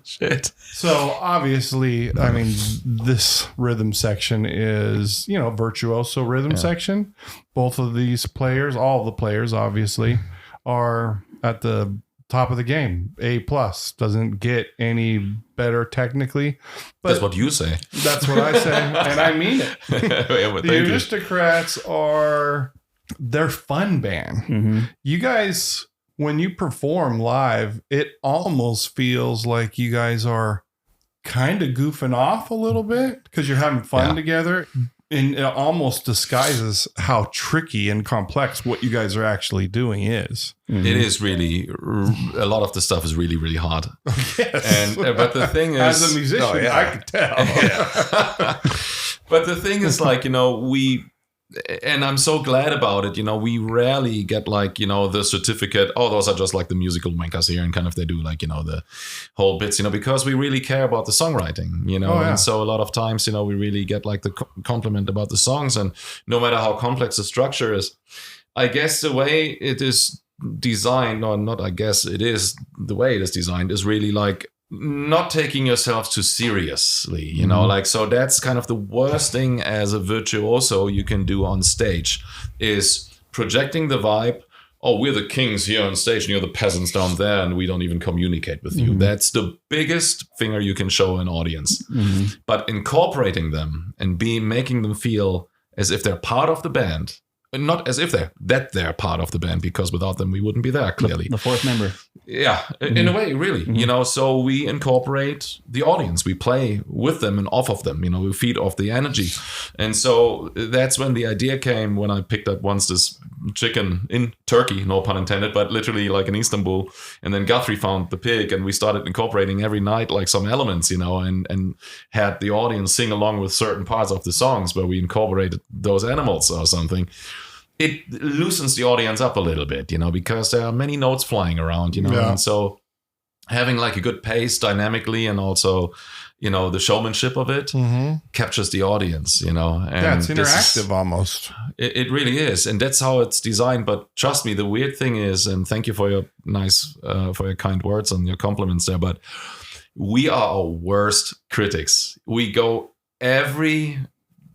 [SPEAKER 3] Shit.
[SPEAKER 2] So obviously, I mean, this rhythm section is, virtuoso rhythm section. Both of these players, all the players, obviously, are at the top of the game. A+. Doesn't get any better technically. But
[SPEAKER 3] That's what you say.
[SPEAKER 2] that's what I say, and I mean it.
[SPEAKER 3] Yeah, but
[SPEAKER 2] The
[SPEAKER 3] thank you.
[SPEAKER 2] Aristocrats they're fun band. You guys, when you perform live, it almost feels like you guys are kind of goofing off a little bit because you're having fun together. And it almost disguises how tricky and complex what you guys are actually doing is.
[SPEAKER 3] It is really, a lot of the stuff is really, really hard.
[SPEAKER 2] Yes.
[SPEAKER 3] But the thing is,
[SPEAKER 2] As a musician, I could tell.
[SPEAKER 3] but the thing is, like, we and I'm so glad about it. We rarely get like, the certificate. Oh, those are just like the musical wankers here, and kind of they do like, the whole bits, because we really care about the songwriting, And so a lot of times, we really get like the compliment about the songs, and no matter how complex the structure is, I guess the way it is designed, or not, I guess it is the way it is designed, is really like not taking yourself too seriously, like, so that's kind of the worst thing as a virtuoso you can do on stage, is projecting the vibe. Oh, we're the kings here on stage and you're the peasants down there, and we don't even communicate with you. That's the biggest finger you can show an audience. But incorporating them and making them feel as if they're part of the band, and not as if they're part of the band, because without them we wouldn't be there, clearly.
[SPEAKER 4] The fourth member.
[SPEAKER 3] Yeah, in a way, really. So we incorporate the audience. We play with them and off of them. We feed off the energy. And so that's when the idea came, when I picked up once this chicken in Turkey, no pun intended, but literally like in Istanbul. And then Guthrie found the pig, and we started incorporating every night like some elements, and had the audience sing along with certain parts of the songs where we incorporated those animals or something. It loosens the audience up a little bit, because there are many notes flying around, and so having like a good pace dynamically, and also, the showmanship of it captures the audience, and
[SPEAKER 2] it's interactive almost.
[SPEAKER 3] It really is. And that's how it's designed. But trust me, the weird thing is, and thank you for your for your kind words and your compliments there, but we are our worst critics. We go every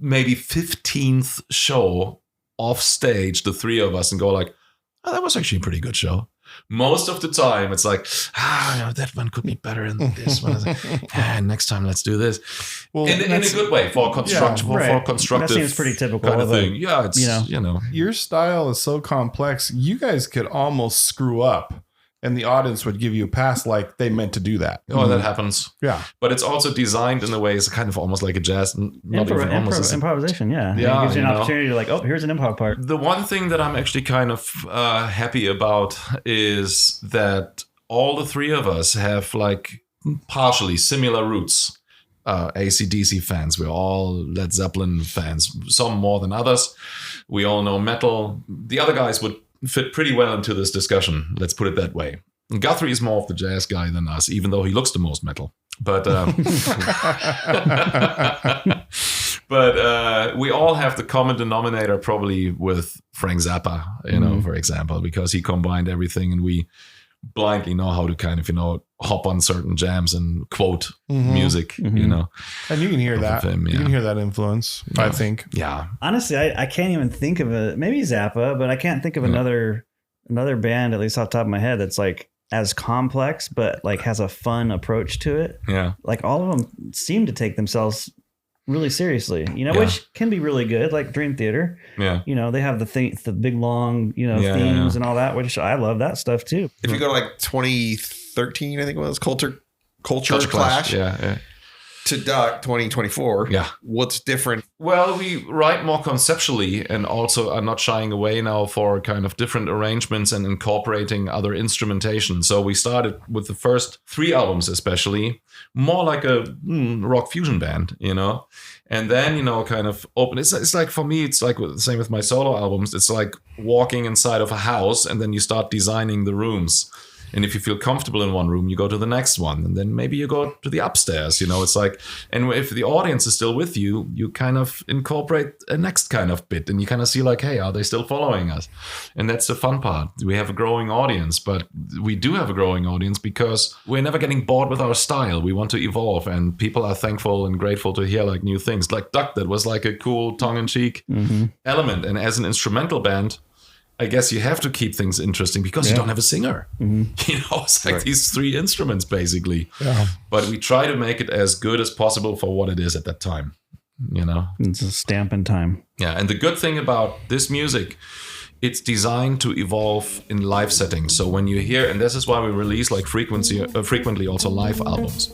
[SPEAKER 3] maybe 15th show off stage, the three of us, and go like, oh, that was actually a pretty good show. Most of the time it's like, that one could be better than this one. Next time let's do this. Well, in a good way, for constructive
[SPEAKER 4] That seems pretty typical
[SPEAKER 3] kind of thing. Yeah, it's
[SPEAKER 2] your style is so complex, you guys could almost screw up and the audience would give you a pass, like they meant to do that.
[SPEAKER 3] Oh, that happens.
[SPEAKER 2] Yeah.
[SPEAKER 3] But it's also designed in a way, it's kind of almost like a jazz.
[SPEAKER 4] Improvisation, yeah. It gives you an opportunity to like, oh, here's an improv part.
[SPEAKER 3] The one thing that I'm actually kind of happy about is that all the three of us have like partially similar roots. AC/DC fans. We're all Led Zeppelin fans, some more than others. We all know metal. The other guys would fit pretty well into this discussion, let's put it that way. Guthrie is more of the jazz guy than us, even though he looks the most metal. But but we all have the common denominator probably with Frank Zappa, for example, because he combined everything, and we blindly know how to kind of, hop on certain jams and quote music, And
[SPEAKER 2] you can hear that. You can hear that influence, I think.
[SPEAKER 3] Yeah.
[SPEAKER 4] Honestly, I can't even think of maybe Zappa, but I can't think of another band, at least off the top of my head, that's like as complex, but like has a fun approach to it.
[SPEAKER 3] Yeah.
[SPEAKER 4] Like all of them seem to take themselves really seriously, which can be really good, like Dream Theater.
[SPEAKER 3] Yeah.
[SPEAKER 4] They have the big long, themes and all that, which I love that stuff too.
[SPEAKER 1] If you go to like 2013, I think it was Culture Clash.
[SPEAKER 3] Yeah.
[SPEAKER 1] To 2024.
[SPEAKER 3] Yeah.
[SPEAKER 1] What's different?
[SPEAKER 3] Well, we write more conceptually, and also are not shying away now for kind of different arrangements and incorporating other instrumentation. So we started with the first 3 albums, especially more like a rock fusion band, and then, kind of open. It's like, for me, it's like the same with my solo albums. It's like walking inside of a house, and then you start designing the rooms. And if you feel comfortable in one room, you go to the next one. And then maybe you go to the upstairs, it's like, and if the audience is still with you, you kind of incorporate a next kind of bit, and you kind of see like, hey, are they still following us? And that's the fun part. We have a growing audience, but we do have a growing audience because we're never getting bored with our style. We want to evolve, and people are thankful and grateful to hear like new things. Like Duck, that was like a cool tongue-in-cheek element. And as an instrumental band, I guess you have to keep things interesting because you don't have a singer. It's like these 3 instruments basically.
[SPEAKER 2] Yeah.
[SPEAKER 3] But we try to make it as good as possible for what it is at that time.
[SPEAKER 4] It's a stamp in time.
[SPEAKER 3] Yeah, and the good thing about this music, it's designed to evolve in live settings. So when you hear, and this is why we release like frequently also live albums.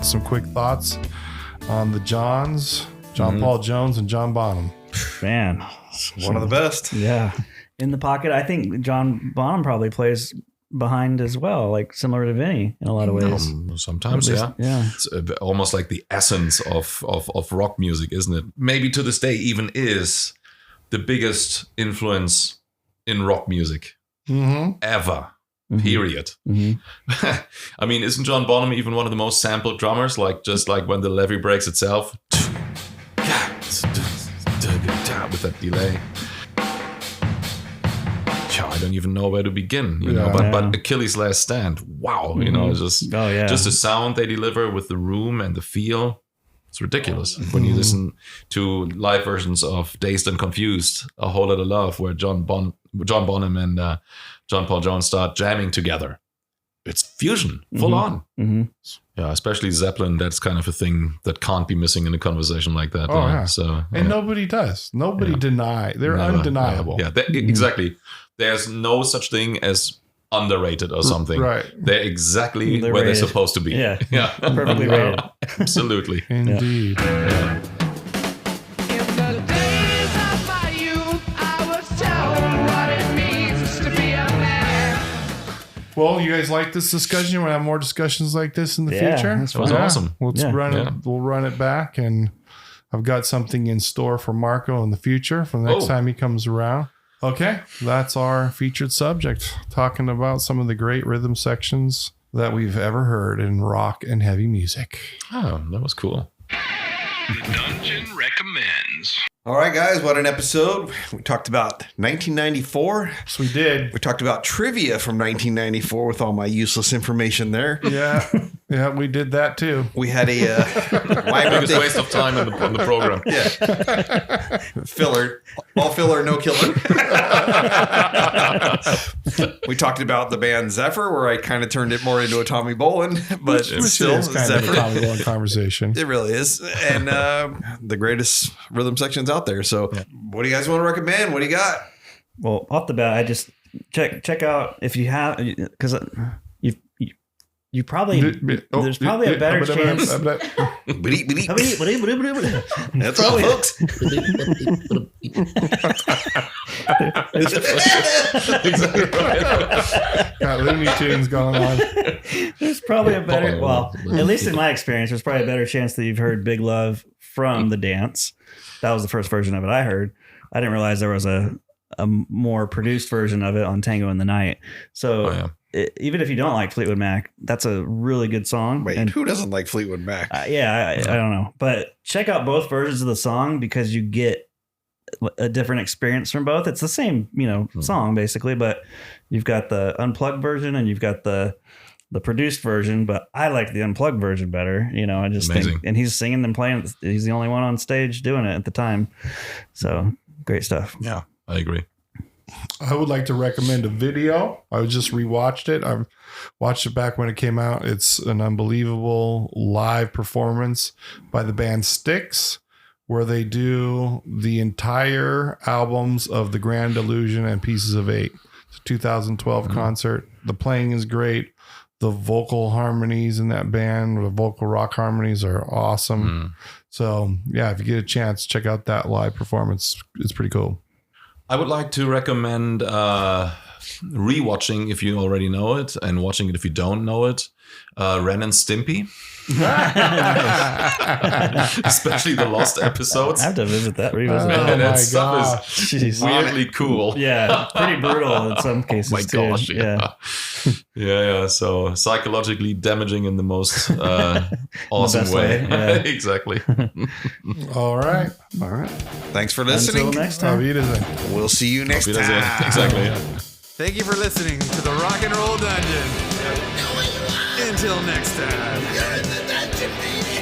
[SPEAKER 2] some quick thoughts on the Johns, John Paul Jones and John Bonham.
[SPEAKER 4] Man,
[SPEAKER 1] One of the best.
[SPEAKER 4] yeah. In the pocket, I think John Bonham probably plays behind as well, like similar to Vinny in a lot of ways.
[SPEAKER 3] Sometimes,
[SPEAKER 4] At
[SPEAKER 3] yeah.
[SPEAKER 4] least- yeah.
[SPEAKER 3] It's almost like the essence of rock music, isn't it? Maybe to this day even is the biggest influence in rock music ever. Period. I mean, isn't John Bonham even one of the most sampled drummers? Like just like when the levee breaks itself, with that delay. I don't even know where to begin, you know. But Achilles' Last Stand, wow, you know, it's just just the sound they deliver with the room and the feel. It's ridiculous when you listen to live versions of Dazed and Confused, A Whole Lot of Love, where John Bonham and John Paul Jones start jamming together. It's fusion, full on. Yeah, especially Zeppelin. That's kind of a thing that can't be missing in a conversation like that.
[SPEAKER 2] Oh, yeah.
[SPEAKER 3] So,
[SPEAKER 2] and nobody does. Nobody deny. They're undeniable.
[SPEAKER 3] Yeah, exactly. There's no such thing as underrated or something.
[SPEAKER 2] Right.
[SPEAKER 3] They're exactly
[SPEAKER 4] They're
[SPEAKER 3] where
[SPEAKER 4] rated.
[SPEAKER 3] they're supposed to be.
[SPEAKER 4] Yeah.
[SPEAKER 3] Yeah.
[SPEAKER 4] Perfectly rated.
[SPEAKER 3] Absolutely.
[SPEAKER 2] Indeed.
[SPEAKER 5] In the days of my youth, I was told what it means to be a man.
[SPEAKER 2] Well, you guys like this discussion? We'll have more discussions like this in the
[SPEAKER 4] Yeah,
[SPEAKER 2] future.
[SPEAKER 4] that's
[SPEAKER 3] That was awesome.
[SPEAKER 2] Let's
[SPEAKER 4] Yeah.
[SPEAKER 2] run it. We'll run it back, and I've got something in store for Marco in the future for the next time he comes around. Okay, that's our featured subject, talking about some of the great rhythm sections that we've ever heard in rock and heavy music.
[SPEAKER 3] Oh, that was cool.
[SPEAKER 7] The Dungeon recommends.
[SPEAKER 1] All right, guys, what an episode. We talked about 1994.
[SPEAKER 2] So we did.
[SPEAKER 1] We talked about trivia from 1994 with all my useless information there.
[SPEAKER 2] Yeah, yeah, we did that too.
[SPEAKER 1] We had a my
[SPEAKER 3] Biggest
[SPEAKER 1] birthday
[SPEAKER 3] waste of time in the program.
[SPEAKER 1] filler, all filler, no killer. We talked about the band Zephyr, where I kind of turned it more into a Tommy Bolin, but
[SPEAKER 2] Which
[SPEAKER 1] still
[SPEAKER 2] is kind of a
[SPEAKER 1] Zephyr.
[SPEAKER 2] Tommy Bolin conversation.
[SPEAKER 1] It really is, and the greatest rhythm sections out there. So, what do you guys want to recommend? What do you got?
[SPEAKER 4] Well, off the bat, I just check out if you have, because you probably there's probably a better chance.
[SPEAKER 1] That's
[SPEAKER 4] That's
[SPEAKER 1] all, folks.
[SPEAKER 3] Exactly right.
[SPEAKER 2] Got Looney Tunes going on.
[SPEAKER 4] There's probably a better, well, at least in my experience, there's probably a better chance that you've heard Big Love from The Dance. That was the first version of it I heard. I didn't realize there was a more produced version of it on Tango in the Night. So even if you don't like Fleetwood Mac, that's a really good song.
[SPEAKER 1] Wait,
[SPEAKER 4] and
[SPEAKER 1] who doesn't like Fleetwood Mac?
[SPEAKER 4] I don't know. But check out both versions of the song because you get a different experience from both. It's the same, song basically, but you've got the unplugged version and you've got the produced version, but I like the unplugged version better. I just think, and he's singing and playing. He's the only one on stage doing it at the time. So great stuff.
[SPEAKER 3] Yeah, I agree.
[SPEAKER 2] I would like to recommend a video. I just rewatched it. I've watched it back when it came out. It's an unbelievable live performance by the band Styx, where they do the entire albums of The Grand Illusion and Pieces of Eight. It's a 2012 concert. The playing is great. The vocal harmonies in that band, the vocal rock harmonies are awesome. So yeah, if you get a chance, check out that live performance. It's pretty cool.
[SPEAKER 3] I would like to recommend rewatching if you already know it, and watching it if you don't know it. Ren and Stimpy, especially the lost episodes.
[SPEAKER 4] I have to revisit that.
[SPEAKER 3] Man, that
[SPEAKER 2] my
[SPEAKER 3] stuff is weirdly cool.
[SPEAKER 4] Yeah, pretty brutal in some cases.
[SPEAKER 3] Oh my
[SPEAKER 4] too.
[SPEAKER 3] gosh, yeah. So psychologically damaging in the most awesome
[SPEAKER 4] best
[SPEAKER 3] way.
[SPEAKER 4] way, yeah.
[SPEAKER 3] Exactly.
[SPEAKER 2] All right.
[SPEAKER 1] Thanks for listening.
[SPEAKER 4] Until next
[SPEAKER 2] Auf
[SPEAKER 4] time.
[SPEAKER 2] Wiedersehen.
[SPEAKER 1] We'll see you next
[SPEAKER 3] Auf Wiedersehen.
[SPEAKER 1] time.
[SPEAKER 3] Exactly. Yeah.
[SPEAKER 8] Thank you for listening to the Rock and Roll Dungeon. Until next time.
[SPEAKER 5] You're in the dungeon, baby.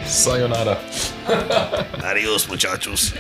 [SPEAKER 3] Sayonara.
[SPEAKER 1] Adios, muchachos.